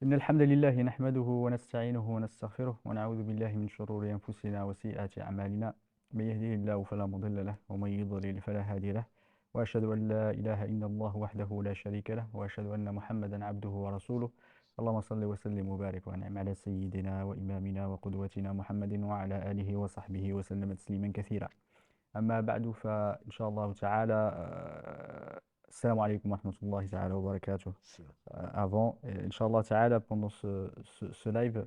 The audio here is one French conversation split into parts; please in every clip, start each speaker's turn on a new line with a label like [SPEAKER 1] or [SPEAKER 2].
[SPEAKER 1] إن الحمد لله نحمده ونستعينه ونستغفره ونعوذ بالله من شرور أنفسنا وسيئات أعمالنا. من يهده الله فلا مضل له ومن يضلل فلا هادي له. وأشهد أن لا إله إلا الله وحده لا شريك له وأشهد أن محمدا عبده ورسوله. اللهم صل وسلم وبارك وأنعم على سيدنا وإمامنا وقدوتنا محمد وعلى آله وصحبه وسلم تسليما كثيرا. أما بعد فإن شاء الله تعالى السلام عليكم ورحمة الله تعالى وبركاته. Avant, Inch'Allah Ta'ala, pendant ce live,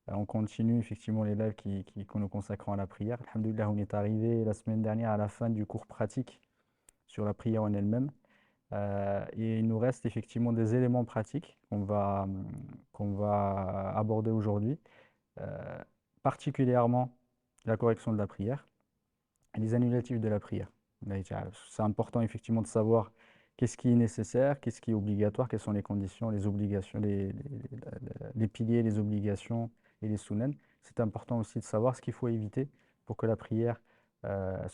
[SPEAKER 1] on continue effectivement les lives que nous consacrons à la prière. Alhamdulillah, on est arrivé la semaine dernière à la fin du cours pratique sur la prière en elle-même. Et il nous reste effectivement des éléments pratiques qu'on va aborder aujourd'hui, euh, particulièrement la correction de la prière et les annulatifs de la prière. C'est important effectivement de savoir qu'est-ce qui est nécessaire, qu'est-ce qui est obligatoire, quelles sont les conditions, les obligations, les piliers, les obligations et les sunnans. C'est important aussi de savoir ce qu'il faut éviter pour que la prière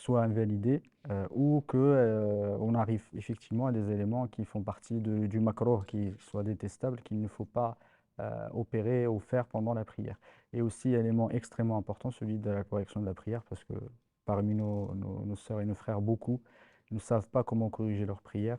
[SPEAKER 1] soit invalidée ou qu'on arrive effectivement à des éléments qui font partie du makruh, qui soient détestables, qu'il ne faut pas opérer ou faire pendant la prière. Et aussi, élément extrêmement important, celui de la correction de la prière, parce que parmi nos sœurs et nos frères, beaucoup ne savent pas comment corriger leur prière.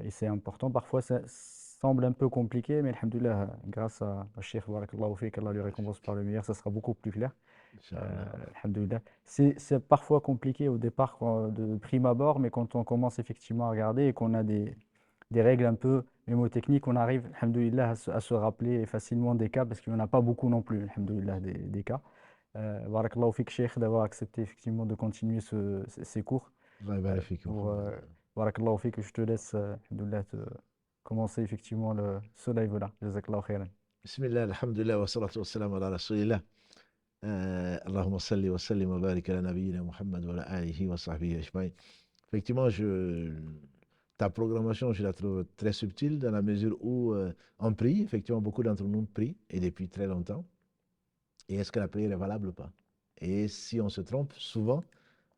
[SPEAKER 1] Et c'est important. Parfois, ça semble un peu compliqué, mais alhamdoulilah, grâce à Cheikh Barakallahu Fik, qu'Allah lui récompense par le meilleur, ça sera beaucoup plus clair.
[SPEAKER 2] Inch'Allah.
[SPEAKER 1] Alhamdoulilah. C'est parfois compliqué au départ, de prime abord, mais quand on commence effectivement à regarder et qu'on a des règles un peu mémotechniques, on arrive, alhamdoulilah, à se rappeler facilement des cas, parce qu'il n'y en a pas beaucoup non plus, alhamdoulilah, des cas. Barakallahu Fik, Cheikh, d'avoir accepté effectivement de continuer ces cours.
[SPEAKER 2] Allah
[SPEAKER 1] Euh,
[SPEAKER 2] yabarak fikum.
[SPEAKER 1] pour, Barakallahu Fik, je te laisse, alhamdoulilah, commencer effectivement ce live-là. Jazakallahu khairan.
[SPEAKER 2] Bismillah, alhamdulillah, wa salatu wa salam ala rasulillah. Allahumma salli wa sallim wa barik ala nabiyyina Muhammad wa ala alihi wa sahbihi ajma'in. Effectivement, ta programmation, je la trouve très subtile dans la mesure où on prie. Effectivement, beaucoup d'entre nous prient et depuis très longtemps. Et est-ce que la prière est valable ou pas? Et si on se trompe, souvent,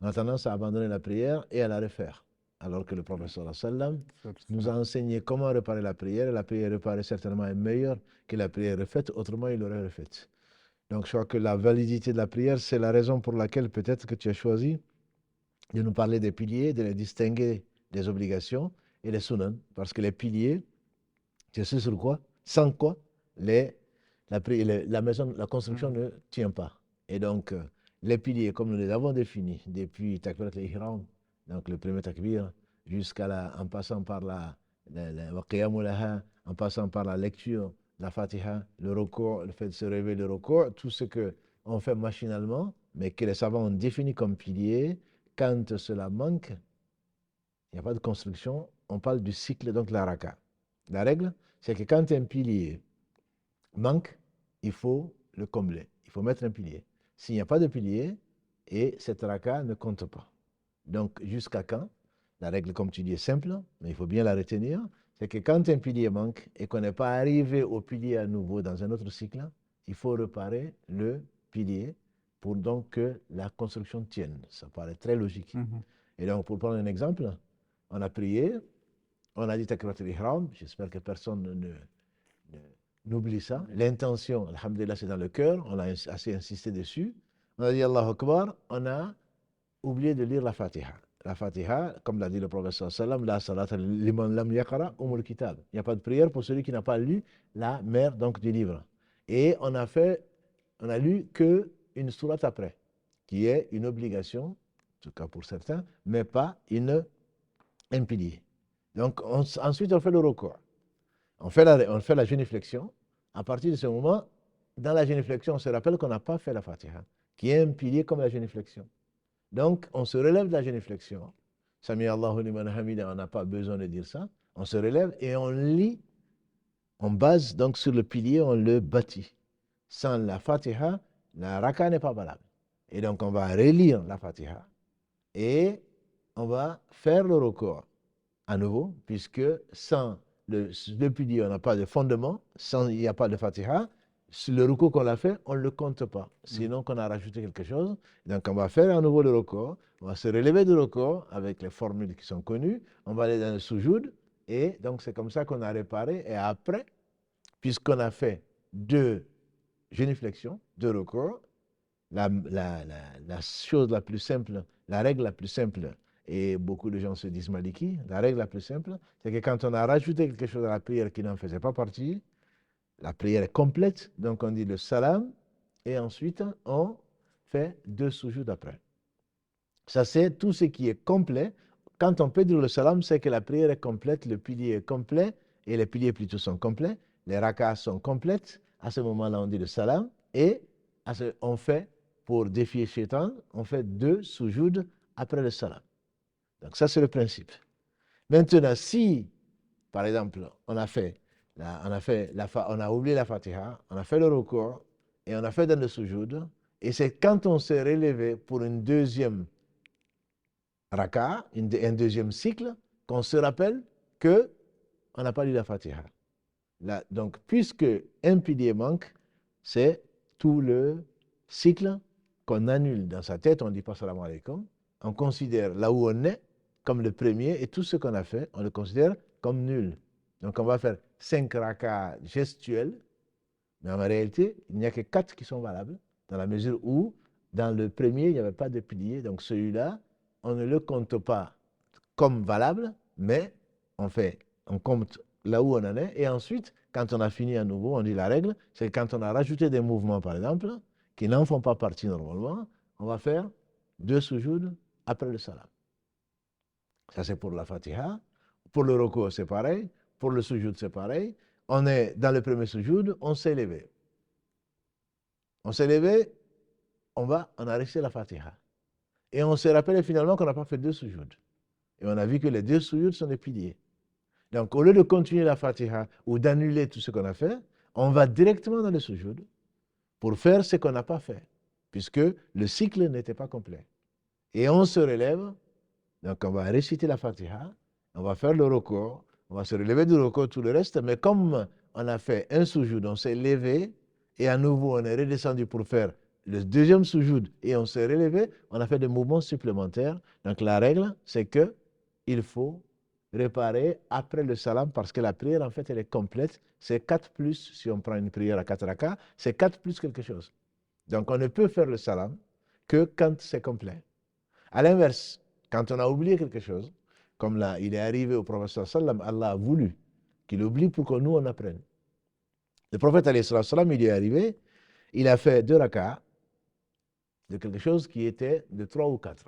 [SPEAKER 2] on a tendance à abandonner la prière et à la refaire. Alors que le prophète sallallahu alayhi wa sallam nous a enseigné comment réparer la prière. La prière réparée certainement est meilleure que la prière refaite, autrement il l'aurait refaite. Donc je crois que la validité de la prière, c'est la raison pour laquelle peut-être que tu as choisi de nous parler des piliers, de les distinguer des obligations et les sunan. Parce que les piliers, tu sais sur quoi? Sans quoi la maison, la construction ne tient pas. Et donc, les piliers, comme nous les avons définis, depuis Takbirat al-Ihram, donc le premier takbir, en passant par wa qiyamu laha, en passant par la lecture, la fatiha, le recours, le fait de se réveiller, le recours, tout ce qu'on fait machinalement, mais que les savants ont défini comme piliers, quand cela manque, il n'y a pas de construction, on parle du cycle, donc la raka. La règle, c'est que quand un pilier manque, il faut le combler. Il faut mettre un pilier. S'il n'y a pas de pilier, et cette raka ne compte pas. Donc, jusqu'à quand? La règle, comme tu dis, est simple, mais il faut bien la retenir. C'est que quand un pilier manque et qu'on n'est pas arrivé au pilier à nouveau dans un autre cycle, il faut réparer le pilier pour donc que la construction tienne. Ça paraît très logique. Et donc, pour prendre un exemple, on a prié, on a dit Takbirat al-Ihram, j'espère que personne n'oublie ça. L'intention, alhamdulillah, c'est dans le cœur, on a assez insisté dessus. On a dit Allahu Akbar, on a oublié de lire la Fatiha. La Fatiha, comme l'a dit le professeur sallam, la salat liman lam yaqra umul kitab. Il n'y a pas de prière pour celui qui n'a pas lu la mère donc du livre. Et on a lu que une sourate après, qui est une obligation, en tout cas pour certains, mais pas un pilier. Donc ensuite on fait le recours. On fait la génuflexion. À partir de ce moment, dans la génuflexion, on se rappelle qu'on n'a pas fait la Fatiha, qui est un pilier comme la génuflexion. Donc, on se relève de la génuflexion. Sami Allahu liman hamida, on n'a pas besoin de dire ça. On se relève et on lit, on base donc sur le pilier, on le bâtit. Sans la Fatiha, la raka n'est pas valable. Et donc, on va relire la Fatiha et on va faire le recours à nouveau, puisque sans le pilier, on n'a pas de fondement, il n'y a pas de Fatiha. Le recours qu'on a fait, on ne le compte pas. Sinon, qu'on a rajouté quelque chose. Donc, on va faire à nouveau le recours. On va se relever du recours avec les formules qui sont connues. On va aller dans le soujoud. Et donc, c'est comme ça qu'on a réparé. Et après, puisqu'on a fait 2 génuflexions, 2 recours, la chose la plus simple, la règle la plus simple, et beaucoup de gens se disent maliki, la règle la plus simple, c'est que quand on a rajouté quelque chose à la prière qui n'en faisait pas partie, la prière est complète, donc on dit le salam, et ensuite on fait 2 soujoud après. Ça, c'est tout ce qui est complet. Quand on peut dire le salam, c'est que la prière est complète, le pilier est complet, et les piliers plutôt sont complets, les rakas sont complètes. À ce moment-là, on dit le salam, et on fait, pour défier Shaitan, on fait 2 soujoud après le salam. Donc ça, c'est le principe. Maintenant, si, par exemple, on a oublié la Fatiha, on a fait le recours, et on a fait dans le soujoud, et c'est quand on s'est relevé pour une deuxième raka, un deuxième cycle, qu'on se rappelle qu'on n'a pas lu la Fatiha. Donc, puisque un pilier manque, c'est tout le cycle qu'on annule dans sa tête, on ne dit pas salam alaikum, on considère là où on est comme le premier, et tout ce qu'on a fait, on le considère comme nul. Donc, on va faire 5 rakas gestuels, mais en réalité, il n'y a que 4 qui sont valables, dans la mesure où, dans le premier, il n'y avait pas de pilier, donc celui-là, on ne le compte pas comme valable, mais on compte là où on en est, et ensuite, quand on a fini à nouveau, on dit la règle, c'est quand on a rajouté des mouvements, par exemple, qui n'en font pas partie normalement, on va faire 2 soujoud après le salam. Ça, c'est pour la Fatiha. Pour le recours, c'est pareil. Pour le soujoud, c'est pareil. On est dans le premier soujoud, on s'est levé. On s'est levé, on a resté la Fatiha. Et on se rappelle finalement qu'on n'a pas fait 2 soujoud. Et on a vu que les 2 soujoud sont des piliers. Donc, au lieu de continuer la Fatiha ou d'annuler tout ce qu'on a fait, on va directement dans le soujoud pour faire ce qu'on n'a pas fait, puisque le cycle n'était pas complet. Et on se relève, donc on va réciter la Fatiha, on va faire le recours, on va se relever du recours, tout le reste, mais comme on a fait un soujoud, on s'est levé, et à nouveau on est redescendu pour faire le deuxième soujoud, et on s'est relevé, on a fait des mouvements supplémentaires. Donc la règle, c'est que il faut réparer après le salam, parce que la prière, en fait, elle est complète. C'est 4 plus, si on prend une prière à 4 rakas, c'est 4 plus quelque chose. Donc, on ne peut faire le salam que quand c'est complet. À l'inverse, quand on a oublié quelque chose, comme là, il est arrivé au prophète sallam, Allah a voulu qu'il oublie pour que nous, on apprenne. Le prophète, sallam, il est arrivé, il a fait 2 rakas de quelque chose qui était de 3 ou 4.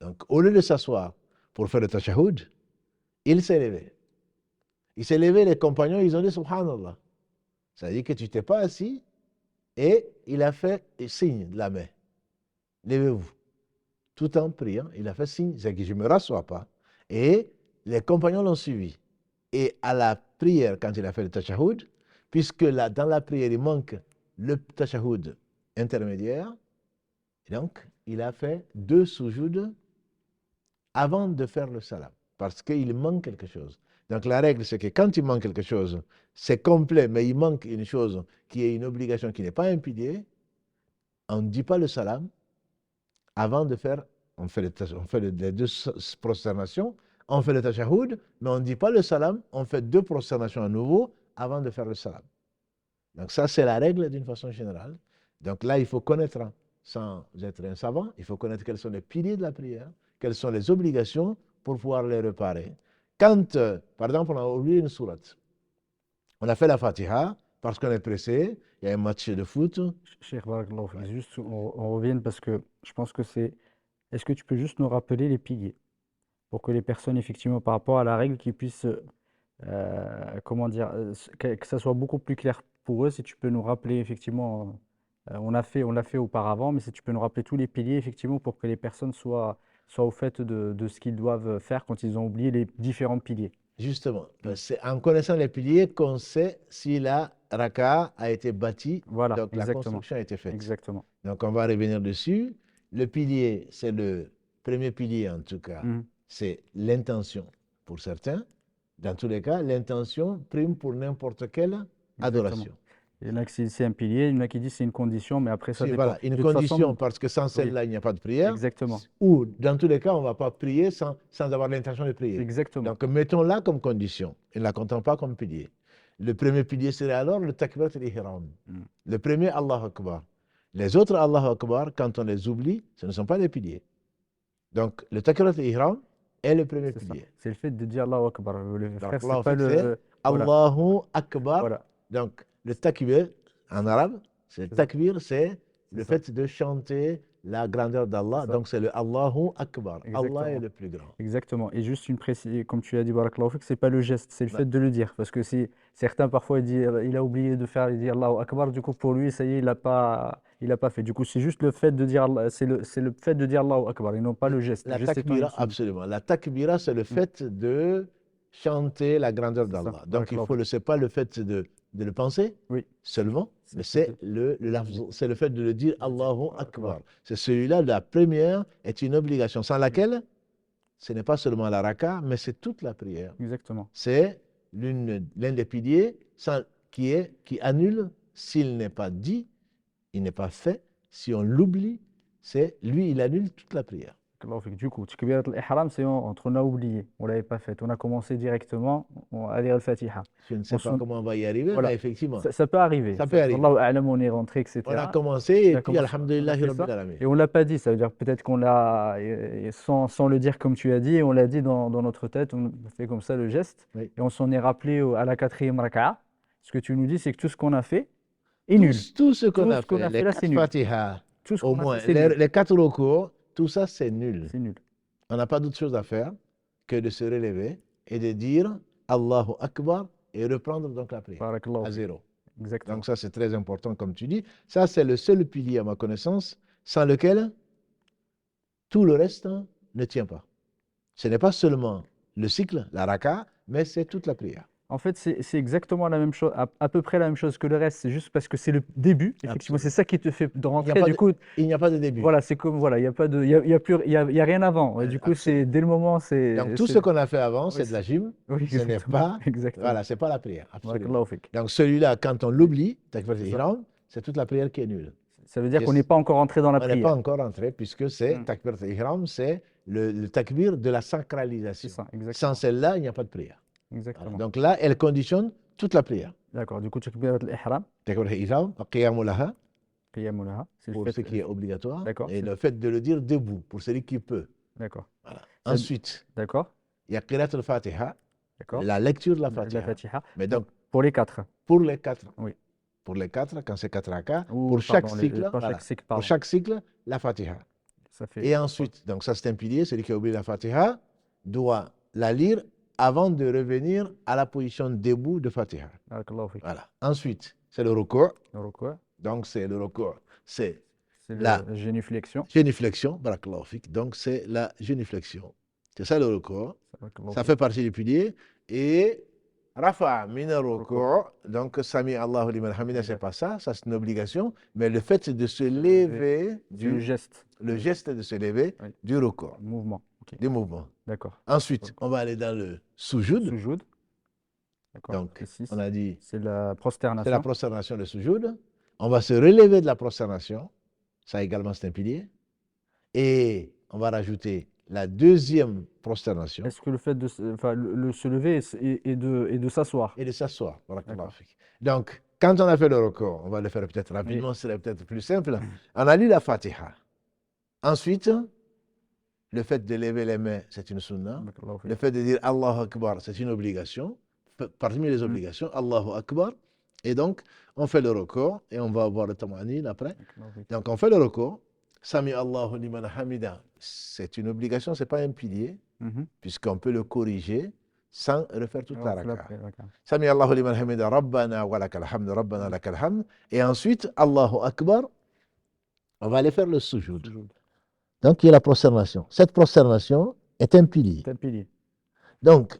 [SPEAKER 2] Donc, au lieu de s'asseoir pour faire le tashahhud, il s'est levé. Il s'est levé, les compagnons, ils ont dit Subhanallah. Ça veut dire que tu t'es pas assis, et il a fait signe de la main. Levez-vous. Tout en priant, il a fait signe, c'est que je ne me rassois pas. Et les compagnons l'ont suivi. Et à la prière, quand il a fait le tashahhud, puisque là, dans la prière, il manque le tashahhud intermédiaire, donc il a fait 2 soujoud avant de faire le salam, parce qu'il manque quelque chose. Donc la règle, c'est que quand il manque quelque chose, c'est complet, mais il manque une chose qui est une obligation, qui n'est pas un pilier, on ne dit pas le salam avant de faire, on fait les 2 prosternations, on fait le tashahhud, mais on ne dit pas le salam, on fait 2 prosternations à nouveau avant de faire le salam. Donc ça, c'est la règle d'une façon générale. Donc là, il faut connaître, sans être un savant, il faut connaître quels sont les piliers de la prière, quelles sont les obligations pour pouvoir les réparer. Quand, par exemple, on a oublié une sourate, on a fait la Fatiha parce qu'on est pressé, il y a un match de foot.
[SPEAKER 1] Cheikh Barakallahu fik,
[SPEAKER 2] Ouais.
[SPEAKER 1] juste on revient parce que je pense que c'est. Est-ce que tu peux juste nous rappeler les piliers pour que les personnes, effectivement, par rapport à la règle, qui puissent, comment dire, que ça soit beaucoup plus clair pour eux, si tu peux nous rappeler, effectivement, on l'a fait auparavant, mais si tu peux nous rappeler tous les piliers, effectivement, pour que les personnes soient au fait de ce qu'ils doivent faire quand ils ont oublié les différents piliers.
[SPEAKER 2] Justement,
[SPEAKER 1] Mm.
[SPEAKER 2] c'est en connaissant les piliers qu'on sait si la raka a été bâtie,
[SPEAKER 1] Voilà,
[SPEAKER 2] donc la
[SPEAKER 1] exactement.
[SPEAKER 2] construction a été faite.
[SPEAKER 1] Exactement.
[SPEAKER 2] Donc on va revenir dessus. Le pilier, c'est le premier pilier en tout cas,
[SPEAKER 1] Mhm.
[SPEAKER 2] c'est l'intention pour certains. Dans tous les cas, l'intention prime pour n'importe quelle
[SPEAKER 1] Exactement.
[SPEAKER 2] adoration.
[SPEAKER 1] Il y en a qui disent c'est un pilier, il y en a qui disent c'est une condition, mais après ça
[SPEAKER 2] Si,
[SPEAKER 1] dépend.
[SPEAKER 2] voilà, une
[SPEAKER 1] De toute
[SPEAKER 2] condition,
[SPEAKER 1] façon,
[SPEAKER 2] parce que sans
[SPEAKER 1] oui,
[SPEAKER 2] celle-là, il n'y a pas de prière,
[SPEAKER 1] exactement.
[SPEAKER 2] ou dans tous les cas, on ne va pas prier sans avoir l'intention de prier.
[SPEAKER 1] Exactement.
[SPEAKER 2] Donc, mettons-la comme condition et ne la comptons pas comme pilier. Le premier pilier serait alors le takbirat al-ihram.
[SPEAKER 1] Mm.
[SPEAKER 2] Le premier, Allahu Akbar. Les autres Allahu Akbar, quand on les oublie, ce ne sont pas les piliers. Donc, le takbirat al-ihram est le premier
[SPEAKER 1] C'est ça.
[SPEAKER 2] pilier.
[SPEAKER 1] C'est le fait de dire Allahu Akbar. Le frère, c'est
[SPEAKER 2] Barakallahu
[SPEAKER 1] pas
[SPEAKER 2] fik, c'est
[SPEAKER 1] le. Voilà.
[SPEAKER 2] Allahu Akbar.
[SPEAKER 1] Voilà.
[SPEAKER 2] Donc, le takbir, en arabe, c'est
[SPEAKER 1] C'est ça.
[SPEAKER 2] takbir, c'est le
[SPEAKER 1] ça.
[SPEAKER 2] fait de chanter la grandeur d'Allah.
[SPEAKER 1] C'est ça.
[SPEAKER 2] Donc, c'est le Allahu Akbar. Allah est
[SPEAKER 1] Exactement.
[SPEAKER 2] le plus grand.
[SPEAKER 1] Exactement. Et juste une précision, comme tu as dit, Barakallahu fik, c'est pas le geste, c'est le
[SPEAKER 2] Ouais.
[SPEAKER 1] fait de le dire. Parce que si certains parfois il a oublié de faire, il dit Allahu Akbar, du coup pour lui, ça y est, il a pas fait. Du coup, c'est juste le fait de dire, c'est le fait de dire Allahu Akbar et non pas le geste.
[SPEAKER 2] La
[SPEAKER 1] Le geste étant une
[SPEAKER 2] takbira,
[SPEAKER 1] sunna.
[SPEAKER 2] absolument. La takbira, c'est le fait de chanter la grandeur
[SPEAKER 1] C'est ça.
[SPEAKER 2] d'Allah. Donc,
[SPEAKER 1] Barakallahu fik.
[SPEAKER 2] c'est pas le fait de le penser
[SPEAKER 1] Oui.
[SPEAKER 2] seulement, mais
[SPEAKER 1] C'est-
[SPEAKER 2] c'est le lafz, c'est le fait de le dire Allahu
[SPEAKER 1] Akbar.
[SPEAKER 2] Akbar. C'est celui-là, la première est une obligation, sans laquelle ce n'est pas seulement la raka, mais c'est toute la prière.
[SPEAKER 1] Exactement.
[SPEAKER 2] C'est l'un des piliers qui annule s'il n'est pas dit, il n'est pas fait. Si on l'oublie, il annule toute la prière.
[SPEAKER 1] Barakallahu fik. Du coup, Takbirat al-Ihram, c'est entre on a oublié, on l'avait pas fait. On a commencé directement à lire al-Fatiha.
[SPEAKER 2] Je ne sais
[SPEAKER 1] On
[SPEAKER 2] pas
[SPEAKER 1] se-
[SPEAKER 2] comment on va y arriver,
[SPEAKER 1] Voilà.
[SPEAKER 2] mais effectivement,
[SPEAKER 1] Ça peut arriver.
[SPEAKER 2] ça peut arriver.
[SPEAKER 1] Wallahu a'lam, on est rentré, etc.
[SPEAKER 2] On a commencé et
[SPEAKER 1] On a
[SPEAKER 2] puis,
[SPEAKER 1] commencé,
[SPEAKER 2] alhamdulillah,
[SPEAKER 1] on a fait
[SPEAKER 2] rabbil
[SPEAKER 1] ça.
[SPEAKER 2] alamin.
[SPEAKER 1] Et on l'a pas dit, ça veut dire peut-être qu'on l'a, sans le dire comme tu as dit, on l'a dit dans notre tête, on fait comme ça le geste,
[SPEAKER 2] Oui.
[SPEAKER 1] et on s'en est rappelé à la 4e raka'a. Ce que tu nous dis, c'est que tout ce qu'on a fait est nul.
[SPEAKER 2] Tout ce qu'on
[SPEAKER 1] Tout
[SPEAKER 2] a
[SPEAKER 1] ce qu'on
[SPEAKER 2] fait,
[SPEAKER 1] a
[SPEAKER 2] les
[SPEAKER 1] fait là, c'est
[SPEAKER 2] 4
[SPEAKER 1] nul.
[SPEAKER 2] Fatiha,
[SPEAKER 1] Tout ce
[SPEAKER 2] au
[SPEAKER 1] qu'on a
[SPEAKER 2] moins,
[SPEAKER 1] fait, c'est nul.
[SPEAKER 2] les 4 recours, tout ça, c'est nul.
[SPEAKER 1] C'est nul.
[SPEAKER 2] On n'a pas d'autre chose à faire que de se relever et de dire Allahu Akbar et reprendre donc la prière
[SPEAKER 1] Barakallahu
[SPEAKER 2] à
[SPEAKER 1] fik.
[SPEAKER 2] zéro.
[SPEAKER 1] Exactement.
[SPEAKER 2] Donc ça, c'est très important, comme tu dis. Ça, c'est le seul pilier, à ma connaissance, sans lequel tout le reste ne tient pas. Ce n'est pas seulement le cycle, la raka, mais c'est toute la prière.
[SPEAKER 1] En fait, c'est exactement la même chose, à peu près la même chose que le reste. C'est juste parce que c'est le début. Effectivement,
[SPEAKER 2] Absolument.
[SPEAKER 1] c'est ça qui te fait de
[SPEAKER 2] Il n'y a
[SPEAKER 1] rentrer.
[SPEAKER 2] pas
[SPEAKER 1] Du
[SPEAKER 2] de-
[SPEAKER 1] coup,
[SPEAKER 2] Il n'y a pas de début.
[SPEAKER 1] voilà, c'est comme voilà, il y a pas de, il y a plus, il y a rien avant. Et du coup,
[SPEAKER 2] Absolument.
[SPEAKER 1] c'est dès le moment, c'est.
[SPEAKER 2] Donc tout
[SPEAKER 1] c'est-
[SPEAKER 2] ce qu'on a fait avant,
[SPEAKER 1] Oui,
[SPEAKER 2] c'est de la gym.
[SPEAKER 1] Oui,
[SPEAKER 2] Ce n'est
[SPEAKER 1] exactement.
[SPEAKER 2] pas,
[SPEAKER 1] Exactement.
[SPEAKER 2] voilà, c'est pas la prière. Absolument.
[SPEAKER 1] Barakallahu fik.
[SPEAKER 2] Donc celui-là, quand on l'oublie, takbir
[SPEAKER 1] C'est ça.
[SPEAKER 2] al-ihram, c'est toute la prière qui est nulle.
[SPEAKER 1] Ça veut dire
[SPEAKER 2] Yes.
[SPEAKER 1] qu'on n'est pas encore entré dans la
[SPEAKER 2] On n'est pas
[SPEAKER 1] prière.
[SPEAKER 2] encore entré puisque c'est takbir al-ihram, c'est le takbir de la
[SPEAKER 1] C'est
[SPEAKER 2] sacralisation.
[SPEAKER 1] ça, exactement.
[SPEAKER 2] Sans celle-là, il n'y a pas de prière. Voilà.
[SPEAKER 1] Exactement.
[SPEAKER 2] Donc là, elle conditionne toute la prière.
[SPEAKER 1] D'accord. Du coup, takbirat al-ihram,
[SPEAKER 2] Takbir al-ihram, qiyam laha,
[SPEAKER 1] qiyamu laha, c'est le
[SPEAKER 2] pour
[SPEAKER 1] fait.
[SPEAKER 2] ce qui est obligatoire,
[SPEAKER 1] D'accord.
[SPEAKER 2] et le fait de le dire debout, pour celui qui peut.
[SPEAKER 1] D'accord.
[SPEAKER 2] Voilà.
[SPEAKER 1] Ça-
[SPEAKER 2] Ensuite,
[SPEAKER 1] D'accord.
[SPEAKER 2] il y a qirat al-fatiha,
[SPEAKER 1] D'accord.
[SPEAKER 2] la lecture de la
[SPEAKER 1] La
[SPEAKER 2] fatiha.
[SPEAKER 1] Fatiha.
[SPEAKER 2] Mais donc,
[SPEAKER 1] Pour les 4.
[SPEAKER 2] pour les 4,
[SPEAKER 1] Oui.
[SPEAKER 2] pour les 4, quand c'est 4 rakas,
[SPEAKER 1] Ou,
[SPEAKER 2] pour chaque
[SPEAKER 1] pardon,
[SPEAKER 2] cycle,
[SPEAKER 1] pour
[SPEAKER 2] voilà.
[SPEAKER 1] chaque cycle,
[SPEAKER 2] Pour
[SPEAKER 1] pardon.
[SPEAKER 2] chaque cycle, la fatiha.
[SPEAKER 1] Ça fait.
[SPEAKER 2] Et ensuite, donc ça c'est un pilier, celui qui a oublié la fatiha doit la lire avant de revenir à la position debout de fatiha.
[SPEAKER 1] Barakallahu fik.
[SPEAKER 2] Voilà. Ensuite, c'est le recours.
[SPEAKER 1] Le recours,
[SPEAKER 2] Donc c'est le recours. C'est
[SPEAKER 1] c'est
[SPEAKER 2] la
[SPEAKER 1] la génuflexion.
[SPEAKER 2] génuflexion. Barakallahu fik. Donc c'est la génuflexion. C'est ça le recours.
[SPEAKER 1] Barakallahu
[SPEAKER 2] Ça
[SPEAKER 1] fik.
[SPEAKER 2] fait partie du pilier. Et rafa min al-ruku', donc sami Allahu liman hamida, c'est pas ça, ça c'est une obligation, mais le fait de se lever,
[SPEAKER 1] C'est le geste,
[SPEAKER 2] le geste de se lever
[SPEAKER 1] Oui.
[SPEAKER 2] du recours,
[SPEAKER 1] le mouvement. Ok.
[SPEAKER 2] du mouvement.
[SPEAKER 1] D'accord.
[SPEAKER 2] Ensuite, on va aller dans le sujoud.
[SPEAKER 1] Sujoud. D'accord.
[SPEAKER 2] Donc,
[SPEAKER 1] Le six,
[SPEAKER 2] on a dit,
[SPEAKER 1] c'est la
[SPEAKER 2] c'est
[SPEAKER 1] prosternation.
[SPEAKER 2] la prosternation de sujoud. On va se relever de la prosternation. Ça également, c'est un pilier. Et on va rajouter la deuxième prosternation
[SPEAKER 1] Est-ce que le fait de enfin, se lever et de s'asseoir?
[SPEAKER 2] et de s'asseoir. Barakallahu
[SPEAKER 1] D'accord.
[SPEAKER 2] fik. Donc, quand on a fait le recours, on va le faire peut-être rapidement, ce serait peut-être plus simple. On a lu la Fatiha. Ensuite, le fait de lever les mains, c'est une sunna.
[SPEAKER 1] Barakallahu fik.
[SPEAKER 2] Le fait de dire Allahu Akbar, c'est une obligation. Parmi les obligations, Allahu Akbar. Et donc, on fait le recours et on va voir le tamanil après.
[SPEAKER 1] Barakallahu fik.
[SPEAKER 2] Donc, on fait le recours. Sami Allahu liman hamida, c'est une obligation, ce n'est pas un pilier,
[SPEAKER 1] Mhm.
[SPEAKER 2] puisqu'on peut le corriger sans refaire toute la
[SPEAKER 1] Alors, c'est la
[SPEAKER 2] raka.
[SPEAKER 1] prière, d'accord.
[SPEAKER 2] Sami Allahu liman hamida, Rabbana wa lakal hamd, Rabbana lakal hamd. Et ensuite, Allahu Akbar, on va aller faire le sujoud.
[SPEAKER 1] Sujoud.
[SPEAKER 2] Donc, il y a la prosternation. Cette prosternation est un pilier.
[SPEAKER 1] C'est un pilier.
[SPEAKER 2] Donc,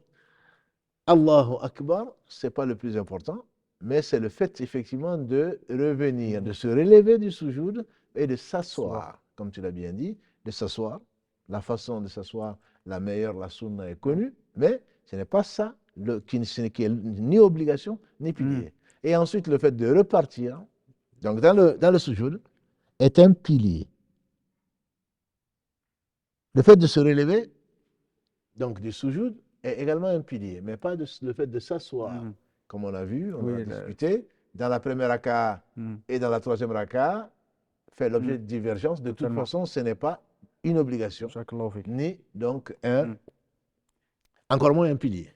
[SPEAKER 2] Allahu Akbar, ce n'est pas le plus important, mais c'est le fait effectivement de revenir, de se relever du sujoud et de s'asseoir, comme tu l'as bien dit, de s'asseoir. La façon de s'asseoir, la meilleure, la sunna est connue, mais ce n'est pas ça qui est ni obligation ni pilier. Et ensuite, le fait de repartir, donc dans le sujoud, est un pilier. Le fait de se relever, donc du sujoud, est également un pilier, mais pas le fait de s'asseoir. comme on a vu, on
[SPEAKER 1] Oui,
[SPEAKER 2] a discuté, dans la première raka et dans la troisième raka, fait l'objet de divergence. De toute
[SPEAKER 1] Totalement.
[SPEAKER 2] façon, ce n'est pas une obligation,
[SPEAKER 1] Barakallahu fik.
[SPEAKER 2] ni donc encore moins un pilier.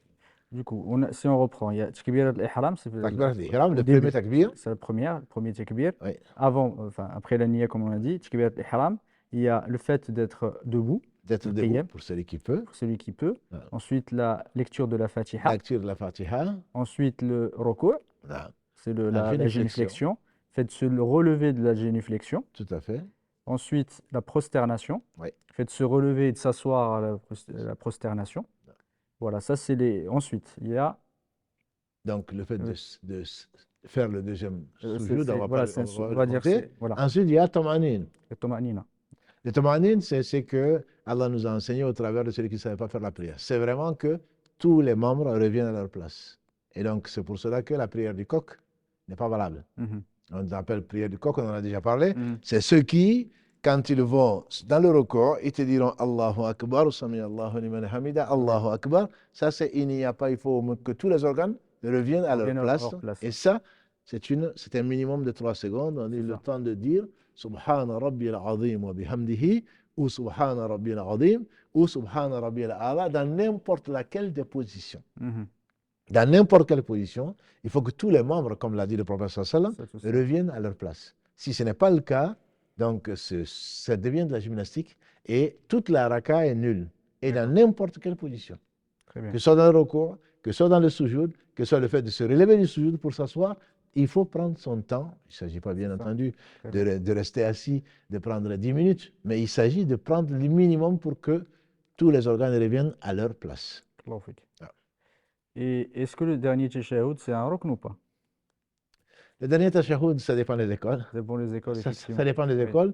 [SPEAKER 1] Du coup, si on reprend, il y a Takbirat al-Ihram, c'est
[SPEAKER 2] Takbirat al-Ihram,
[SPEAKER 1] au
[SPEAKER 2] le
[SPEAKER 1] début.
[SPEAKER 2] premier takbir.
[SPEAKER 1] C'est le premier takbir.
[SPEAKER 2] Oui.
[SPEAKER 1] Avant, enfin, après la niya, comme on a dit, Takbirat al-Ihram, il y a le fait d'être debout,
[SPEAKER 2] D'être
[SPEAKER 1] le
[SPEAKER 2] debout
[SPEAKER 1] qiyam,
[SPEAKER 2] pour celui qui peut.
[SPEAKER 1] pour celui qui peut.
[SPEAKER 2] Voilà.
[SPEAKER 1] Ensuite, la lecture de la Fatiha.
[SPEAKER 2] Lecture de la Fatiha.
[SPEAKER 1] Ensuite, le ruku',
[SPEAKER 2] Voilà.
[SPEAKER 1] c'est
[SPEAKER 2] La
[SPEAKER 1] la génuflexion. Fait de se relever de la génuflexion.
[SPEAKER 2] Tout à fait.
[SPEAKER 1] Ensuite, la prosternation.
[SPEAKER 2] Oui.
[SPEAKER 1] Fait de se relever et de s'asseoir à la prosternation. Voilà, ça c'est les. Ensuite, il y a.
[SPEAKER 2] Donc, le fait de faire le deuxième sujoud,
[SPEAKER 1] on va dire voilà.
[SPEAKER 2] Ensuite, il y a Tamanine.
[SPEAKER 1] Le Toma'nina.
[SPEAKER 2] Le Tamanine, c'est que Allah nous a enseigné au travers de celui qui ne savait pas faire la prière. C'est vraiment que tous les membres reviennent à leur place. Et donc, c'est pour cela que la prière du coq n'est pas valable. On appelle prière du coq, on en a déjà parlé. C'est ceux qui, quand ils vont dans le record, ils te diront Allahu Akbar, Sami Allahu liman hamida, Allahu Akbar. Ça, il n'y a pas, il faut que tous les organes reviennent à leur place. Et ça, c'est un minimum de 3 secondes. On a le temps de dire Subhana Rabbi al-Azim wa bihamdihi, ou Subhana Rabbi al-Azim, ou Subhana Rabbi al-Ala, dans n'importe laquelle des positions. Dans n'importe quelle position, il faut que tous les membres, comme l'a dit le prophète sallam, reviennent à leur place. Si ce n'est pas le cas, donc ça devient de la gymnastique et toute la raka est nulle. Et dans n'importe quelle position. Que ce soit dans le recours, que ce soit dans le sujoud, que ce soit le fait de se relever du sujoud pour s'asseoir, il faut prendre son temps. Il ne s'agit pas, bien entendu, de rester assis, de prendre 10 minutes, mais il s'agit de prendre le minimum pour que tous les organes reviennent à leur place.
[SPEAKER 1] Et est-ce que le dernier tashahhud, c'est un rukn ou pas?
[SPEAKER 2] Le dernier tashahhud, ça dépend des écoles.
[SPEAKER 1] Ça dépend des écoles, effectivement.
[SPEAKER 2] Ça dépend des écoles.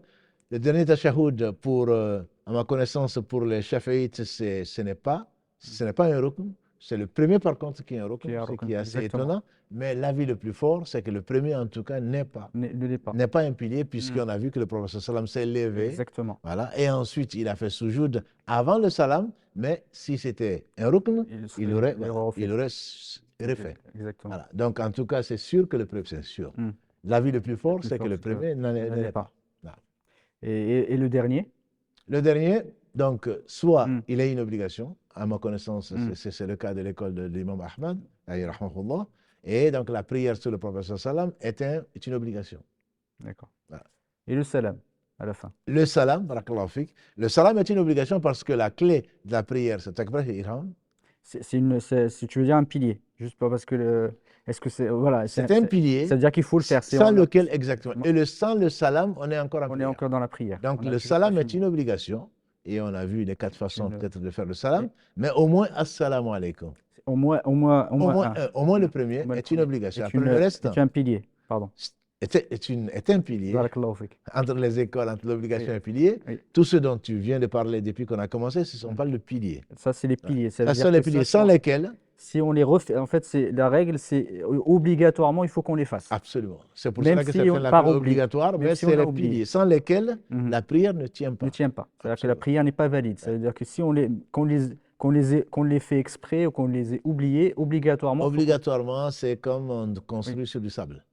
[SPEAKER 2] Le dernier tashahhud, à ma connaissance, pour les shafi'ites, ce n'est pas un rukn. C'est le premier, par contre, qui est un rukn, ce qui est assez étonnant. Mais l'avis le plus fort, c'est que le premier, en tout cas, n'est pas un pilier, puisqu'on a vu que le prophète sallam s'est levé.
[SPEAKER 1] Exactement.
[SPEAKER 2] Voilà. Et ensuite, il a fait sujoud avant le salam. Mais si c'était un rukn, il aurait refait.
[SPEAKER 1] Exactement.
[SPEAKER 2] Voilà. Donc, en tout cas, c'est sûr que le premier, c'est sûr. L'avis le plus fort, c'est que le premier n'en pas.
[SPEAKER 1] Et le dernier?
[SPEAKER 2] Le dernier, donc, soit il est une obligation, à ma connaissance, c'est le cas de l'école de l'imam Ahmad, et donc la prière sur le prophète sallam est une obligation.
[SPEAKER 1] D'accord. Voilà. Et le salam, à la fin? Le
[SPEAKER 2] salam, barakallahu fik, le salam est une obligation parce que la clé de la prière, c'est takbir al-ihram.
[SPEAKER 1] Si tu veux dire un pilier, juste pas parce que est-ce que c'est voilà,
[SPEAKER 2] c'est un pilier.
[SPEAKER 1] Ça veut dire qu'il faut le faire.
[SPEAKER 2] Sans lequel, exactement. Et sans le salam, on est encore
[SPEAKER 1] est encore dans la prière.
[SPEAKER 2] Donc le salam est une obligation. Et on a vu les 4 façons peut-être de faire le salam, mais au moins assalamu alaikum.
[SPEAKER 1] Au moins
[SPEAKER 2] le premier est une obligation. Après le reste,
[SPEAKER 1] c'est un pilier, pardon.
[SPEAKER 2] Est un pilier. Entre les écoles, entre l'obligation et le pilier, tout ce dont tu viens de parler depuis qu'on a commencé, on parle de piliers.
[SPEAKER 1] Ça, c'est les piliers.
[SPEAKER 2] Ça sont les piliers sans lesquels.
[SPEAKER 1] Si on les refait, en fait, la règle, c'est obligatoirement, il faut qu'on les fasse.
[SPEAKER 2] Absolument. C'est pour ça que c'est obligatoire, mais c'est les piliers sans lesquels la prière ne tient pas.
[SPEAKER 1] Ne tient pas. C'est-à-dire que la prière n'est pas valide. C'est-à-dire que si qu'on les fait exprès ou qu'on les ait oubliés, obligatoirement.
[SPEAKER 2] Obligatoirement, c'est comme on construit sur du sable.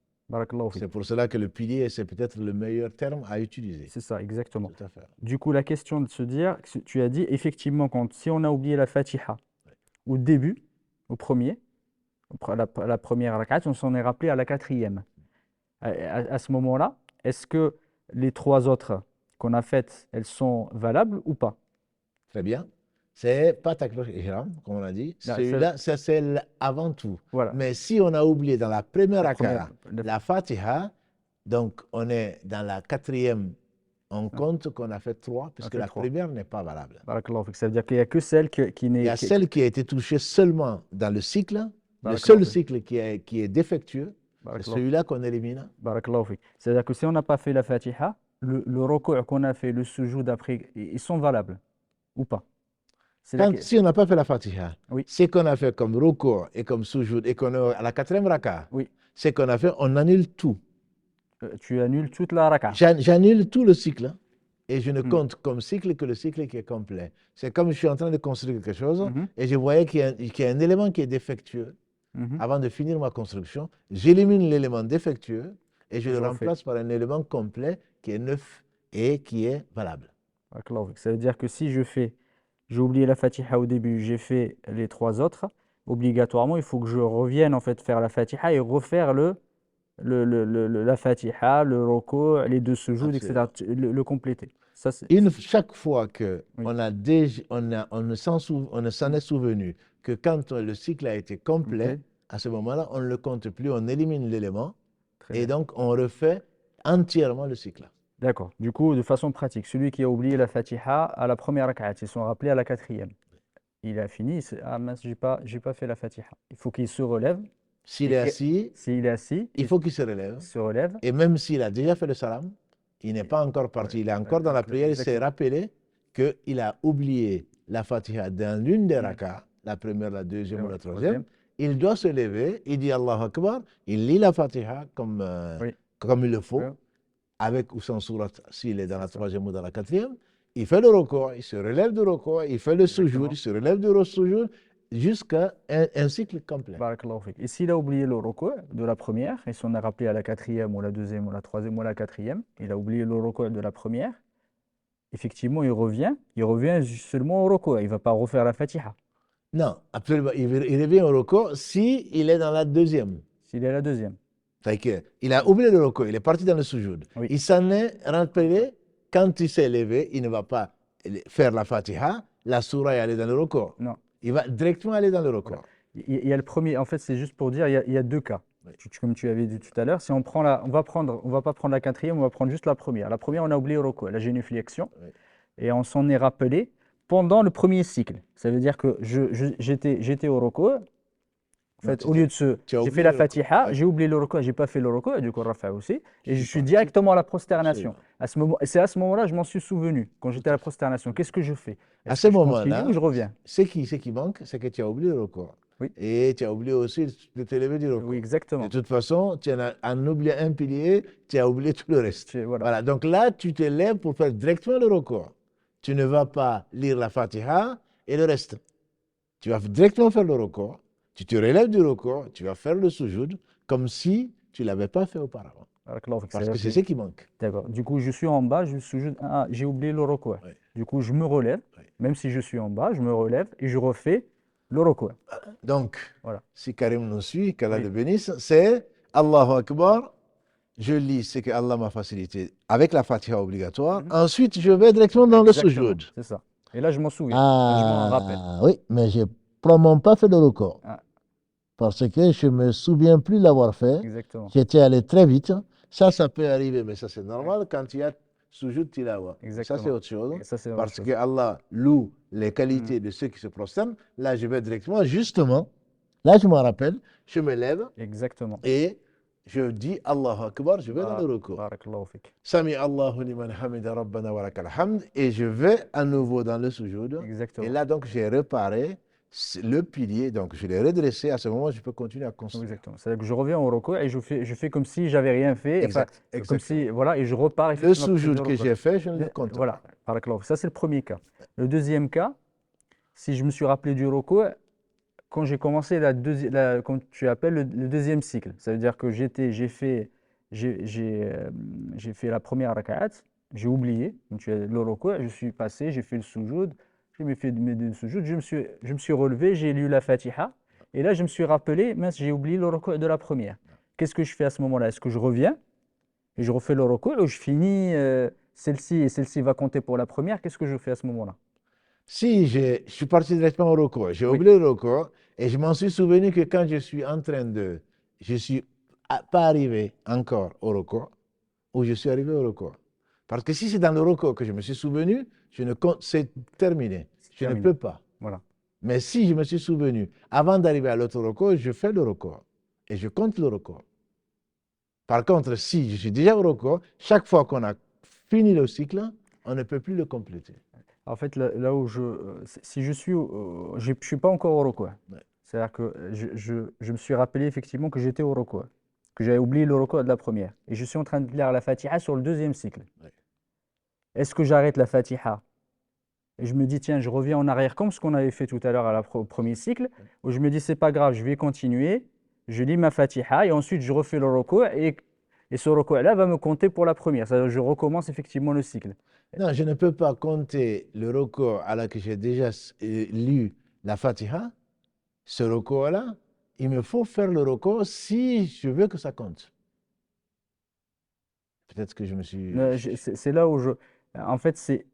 [SPEAKER 2] C'est pour cela que le pilier, c'est peut-être le meilleur terme à utiliser.
[SPEAKER 1] C'est ça, exactement.
[SPEAKER 2] Tout à fait.
[SPEAKER 1] Du coup, la question de se dire, tu as dit effectivement, si on a oublié la Fatiha au début, au premier, la première rakat, on s'en est rappelé à la 4e. À ce moment-là, est-ce que les 3 autres qu'on a faites, elles sont valables ou pas?
[SPEAKER 2] Très bien. C'est pas takbir ihram, comme on a dit. Celui-là, c'est avant tout.
[SPEAKER 1] Voilà.
[SPEAKER 2] Mais si on a oublié dans la première rakat la Fatiha, donc on est dans la 4e, on compte qu'on a fait 3, puisque la première n'est pas valable.
[SPEAKER 1] Ça veut dire qu'il n'y a que celle qui n'est...
[SPEAKER 2] Il y a celle qui a été touchée seulement dans le cycle. Le seul cycle qui est défectueux, c'est celui-là qu'on élimine.
[SPEAKER 1] C'est-à-dire que si on n'a pas fait la Fatiha, le recours qu'on a fait, le sujoud après, ils sont valables ou pas?
[SPEAKER 2] Si on n'a pas fait la Fatiha, ce qu'on a fait comme recours et comme sujoud et qu'on est à la 4e raka, ce qu'on a fait, on annule tout.
[SPEAKER 1] Tu annules toute la raka.
[SPEAKER 2] J'annule tout le cycle et je ne compte comme cycle que le cycle qui est complet. C'est comme je suis en train de construire quelque chose et je voyais qu'il y a un élément qui est défectueux. Avant de finir ma construction, j'élimine l'élément défectueux et je
[SPEAKER 1] Je
[SPEAKER 2] le
[SPEAKER 1] refais.
[SPEAKER 2] remplace par un élément complet qui est neuf et qui est valable.
[SPEAKER 1] Barakallahu fik. Ça veut dire que si j'ai oublié la Fatiha au début, j'ai fait les trois autres, obligatoirement, il faut que je revienne en fait faire la Fatiha et refaire la Fatiha, le roko, les deux sujoud, etc.
[SPEAKER 2] Absolument.
[SPEAKER 1] Le compléter. Ça,
[SPEAKER 2] Chaque fois que
[SPEAKER 1] oui.
[SPEAKER 2] on ne s'en est souvenu que quand le cycle a été complet,
[SPEAKER 1] Ok.
[SPEAKER 2] à ce moment-là, on ne le compte plus, on élimine l'élément
[SPEAKER 1] Très
[SPEAKER 2] et
[SPEAKER 1] bien.
[SPEAKER 2] donc on refait entièrement le cycle.
[SPEAKER 1] D'accord. Du coup, de façon pratique, celui qui a oublié la Fatiha à la première rak'at, ils sont rappelés à la quatrième. Il a fini, ah mince, j'ai pas fait la Fatiha. Il faut qu'il se relève.
[SPEAKER 2] S'il
[SPEAKER 1] Et
[SPEAKER 2] est assis,
[SPEAKER 1] s'il est assis,
[SPEAKER 2] il faut qu'il se relève.
[SPEAKER 1] il se relève.
[SPEAKER 2] Et même s'il a déjà fait le salam, il n'est pas encore
[SPEAKER 1] Ouais,
[SPEAKER 2] parti. Il est encore dans la prière. Il s'est
[SPEAKER 1] exactement.
[SPEAKER 2] rappelé qu'il a oublié la Fatiha dans l'une des
[SPEAKER 1] Mm.
[SPEAKER 2] rakas, la première, la deuxième ou la troisième.
[SPEAKER 1] Troisième.
[SPEAKER 2] Il doit se lever, il dit Allahu Akbar, il lit la Fatiha
[SPEAKER 1] Oui.
[SPEAKER 2] comme il le faut,
[SPEAKER 1] Ouais,
[SPEAKER 2] avec ou sans sourate, s'il est dans
[SPEAKER 1] c'est
[SPEAKER 2] la
[SPEAKER 1] ça.
[SPEAKER 2] troisième ou dans la quatrième. Il fait le recours, il se relève du recours, il fait le sujoud,
[SPEAKER 1] Exactement.
[SPEAKER 2] il se relève du sujoud, jusqu'à un cycle complet.
[SPEAKER 1] Barakallahu fik. Et s'il a oublié le roko de la première, et si on a rappelé à la quatrième ou la deuxième ou la troisième ou la quatrième, il a oublié le roko de la première, effectivement, il revient seulement au roko. Il ne va pas refaire la Fatiha.
[SPEAKER 2] Non, absolument. Il revient au recours si il est dans la deuxième.
[SPEAKER 1] S'il est à la deuxième.
[SPEAKER 2] C'est-à-dire qu'il a oublié le recours, il est parti dans le sujoud.
[SPEAKER 1] Oui.
[SPEAKER 2] Il s'en est rappelé quand il s'est levé, il ne va pas faire la Fatiha, la surah et aller dans le recours.
[SPEAKER 1] Non.
[SPEAKER 2] Il va directement aller dans le recours.
[SPEAKER 1] Voilà. Il y a le premier, en fait, c'est juste pour dire, il y a deux cas.
[SPEAKER 2] Oui.
[SPEAKER 1] Comme tu avais dit tout à l'heure, si on prend on va pas prendre la quatrième, on va prendre juste la première. La première, on a oublié le roko, la génuflexion,
[SPEAKER 2] Oui.
[SPEAKER 1] et on s'en est rappelé pendant le premier cycle. Ça veut dire que j'étais au roko. En
[SPEAKER 2] Non,
[SPEAKER 1] fait, au lieu de
[SPEAKER 2] tu as
[SPEAKER 1] j'ai fait
[SPEAKER 2] oublié
[SPEAKER 1] la
[SPEAKER 2] le recours.
[SPEAKER 1] Fatiha,
[SPEAKER 2] Oui.
[SPEAKER 1] j'ai oublié le roko, j'ai pas fait le roko, et du coup, Rafa aussi, et je suis
[SPEAKER 2] parti.
[SPEAKER 1] directement à la prosternation.
[SPEAKER 2] Absolument.
[SPEAKER 1] À ce moment, c'est à ce moment-là, je m'en suis souvenu, quand j'étais à
[SPEAKER 2] à
[SPEAKER 1] la
[SPEAKER 2] fait.
[SPEAKER 1] prosternation. Qu'est-ce que je fais?
[SPEAKER 2] À
[SPEAKER 1] Est-ce
[SPEAKER 2] ce
[SPEAKER 1] que je continue ou
[SPEAKER 2] moment-là,
[SPEAKER 1] je reviens?
[SPEAKER 2] ce qui manque, c'est que tu as oublié le recours.
[SPEAKER 1] Oui,
[SPEAKER 2] Et tu as oublié aussi de te lever du
[SPEAKER 1] oui,
[SPEAKER 2] recours. De
[SPEAKER 1] exactement.
[SPEAKER 2] toute façon, en oubliant un pilier, tu as oublié tout le reste.
[SPEAKER 1] Voilà.
[SPEAKER 2] Voilà, donc là, tu te lèves pour faire directement le recours. Tu ne vas pas lire la Fatiha et le reste. Tu vas directement faire le recours. Tu te relèves du recours, tu vas faire le sujoud comme si tu ne l'avais pas fait auparavant.
[SPEAKER 1] Barakallahu fik.
[SPEAKER 2] Parce que
[SPEAKER 1] C'est-à-dire
[SPEAKER 2] c'est ce qui manque.
[SPEAKER 1] d'accord. Du coup, je suis en bas, j'ai oublié le roko.
[SPEAKER 2] Oui,
[SPEAKER 1] Du coup, je me relève,
[SPEAKER 2] oui.
[SPEAKER 1] même si je suis en bas, je me relève et je refais le roko.
[SPEAKER 2] Donc,
[SPEAKER 1] Voilà.
[SPEAKER 2] si Karim nous suit, qu'Allah
[SPEAKER 1] Oui.
[SPEAKER 2] le bénisse, c'est Allahu Akbar. Je lis ce que Allah m'a facilité avec la Fatiha obligatoire.
[SPEAKER 1] Mhm.
[SPEAKER 2] Ensuite, je vais directement dans le
[SPEAKER 1] Exactement,
[SPEAKER 2] sujoud.
[SPEAKER 1] c'est ça. Et là, je m'en souviens. Et je m'en rappelle.
[SPEAKER 2] Ah, oui, mais je n'ai probablement pas fait le record.
[SPEAKER 1] Ah,
[SPEAKER 2] Parce que je ne me souviens plus l'avoir fait.
[SPEAKER 1] exactement.
[SPEAKER 2] J'étais allé très vite. Ça peut arriver, mais ça c'est normal quand il y a sujoud tilawa. Ça c'est
[SPEAKER 1] Exactement.
[SPEAKER 2] autre chose.
[SPEAKER 1] Et ça, c'est autre
[SPEAKER 2] Parce
[SPEAKER 1] chose.
[SPEAKER 2] que Allah loue les
[SPEAKER 1] Mhm.
[SPEAKER 2] qualités de ceux qui se prosternent. Là, je vais directement, justement, là je m'en rappelle, je me lève
[SPEAKER 1] Exactement.
[SPEAKER 2] et je dis Allahu Akbar, je vais dans le recours.
[SPEAKER 1] Barakallahu fik.
[SPEAKER 2] Sami Allahu liman hamida rabbana wa lakal hamd. Et je vais à nouveau dans le sujoud. Et
[SPEAKER 1] Exactement.
[SPEAKER 2] là, donc, j'ai réparé le pilier. Donc, je l'ai redressé. À ce moment, je peux continuer à construire.
[SPEAKER 1] Exactement. C'est-à-dire que je reviens au roko et je fais comme si j'avais rien fait. Enfin,
[SPEAKER 2] Exact.
[SPEAKER 1] comme
[SPEAKER 2] Exactement.
[SPEAKER 1] si, voilà, et je repars
[SPEAKER 2] Le
[SPEAKER 1] effectivement après
[SPEAKER 2] sujoud
[SPEAKER 1] le
[SPEAKER 2] que
[SPEAKER 1] roko.
[SPEAKER 2] j'ai fait, je ne le compte
[SPEAKER 1] Voilà,
[SPEAKER 2] pas.
[SPEAKER 1] barakallahu fik. Ça, c'est le premier cas. Le deuxième cas, si je me suis rappelé du roko, quand j'ai commencé comme tu appelles le deuxième cycle, ça veut dire que j'ai fait la première raka'at, j'ai oublié, donc le roko, je suis passé, j'ai fait le sujoud, j'ai fait mes deux sujoud, je me suis relevé, j'ai lu la Fatiha, et là je me suis rappelé, mince, j'ai oublié le roko de la première. Qu'est-ce que je fais à ce moment-là? Est-ce que je reviens et je refais le roko ou je finis celle-ci et celle-ci va compter pour la première? Qu'est-ce que je fais à ce moment-là?
[SPEAKER 2] Si je suis parti directement au recours, j'ai
[SPEAKER 1] Oui,
[SPEAKER 2] oublié le recours et je m'en suis souvenu que quand je suis en train de. Je suis pas arrivé encore au recours ou je suis arrivé au recours. Parce que si c'est dans le recours que je me suis souvenu, je ne compte, c'est terminé.
[SPEAKER 1] c'est
[SPEAKER 2] Je ne
[SPEAKER 1] terminé.
[SPEAKER 2] peux pas.
[SPEAKER 1] Voilà.
[SPEAKER 2] Mais si je me suis souvenu, avant d'arriver à l'autre recours, je fais le recours et je compte le recours. Par contre, si je suis déjà au recours, chaque fois qu'on a fini le cycle, on ne peut plus le compléter.
[SPEAKER 1] En fait, là où si je suis, je suis pas encore au roko.
[SPEAKER 2] Ouais.
[SPEAKER 1] C'est-à-dire que je me suis rappelé effectivement que j'étais au roko, que j'avais oublié le roko de la première. Et je suis en train de lire la Fatiha sur le deuxième cycle.
[SPEAKER 2] Ouais.
[SPEAKER 1] Est-ce que j'arrête la Fatiha et je me dis, tiens, je reviens en arrière, comme ce qu'on avait fait tout à l'heure au premier cycle, où je me dis, c'est pas grave, je vais continuer, je lis ma Fatiha, et ensuite je refais le recours, et ce recours-là va me compter pour la première. C'est-à-dire, je recommence effectivement le cycle.
[SPEAKER 2] Non, je ne peux pas compter le recours alors que j'ai déjà lu la Fatiha. Ce recours-là, il me faut faire le recours si je veux que ça compte. Peut-être que je me suis...
[SPEAKER 1] C'est là où je. En fait, c'est.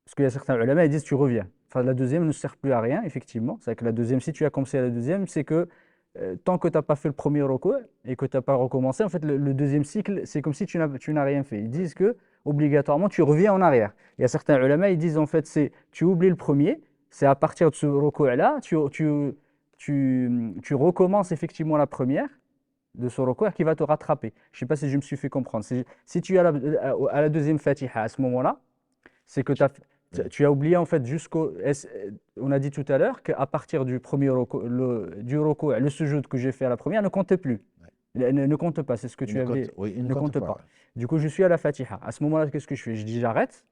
[SPEAKER 1] Parce qu'il y a certains ulama, ils disent tu reviens. Enfin, la deuxième ne sert plus à rien, effectivement. C'est que la deuxième, si tu as commencé à la deuxième, c'est que tant que tu n'as pas fait le premier recours et que tu n'as pas recommencé, en fait, le deuxième cycle, c'est comme si tu n'as rien fait. Ils disent que obligatoirement, tu reviens en arrière. Il y a certains ulama, ils disent en fait, c'est tu oublies le premier, c'est à partir de ce recours-là, tu recommences effectivement la première de ce recours qui va te rattraper. Je ne sais pas si je me suis fait comprendre. Si tu es à la deuxième fatiha à ce moment-là, c'est que tu as oublié en fait on a dit tout à l'heure qu'à partir du premier recours, du recours, le sujoud que j'ai fait à la première ne comptait plus. Ne compte pas, c'est ce que tu avais.
[SPEAKER 2] Oui, il ne
[SPEAKER 1] Ne
[SPEAKER 2] compte
[SPEAKER 1] compte
[SPEAKER 2] pas.
[SPEAKER 1] pas. Du coup, je suis à la fatiha. À ce moment-là, qu'est-ce que je fais? Je dis j'arrête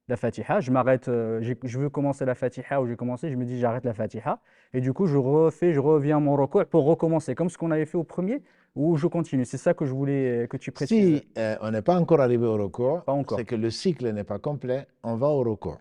[SPEAKER 1] la Fatiha, je m'arrête, je veux commencer la Fatiha ou j'ai commencé, je me dis j'arrête la Fatiha. Et du coup, je reviens à mon recours pour recommencer, comme ce qu'on avait fait au premier, ou je continue. C'est ça que je voulais que tu précises.
[SPEAKER 2] Si on n'est pas encore arrivé au recours,
[SPEAKER 1] Pas encore.
[SPEAKER 2] c'est que le cycle n'est pas complet, on va au recours.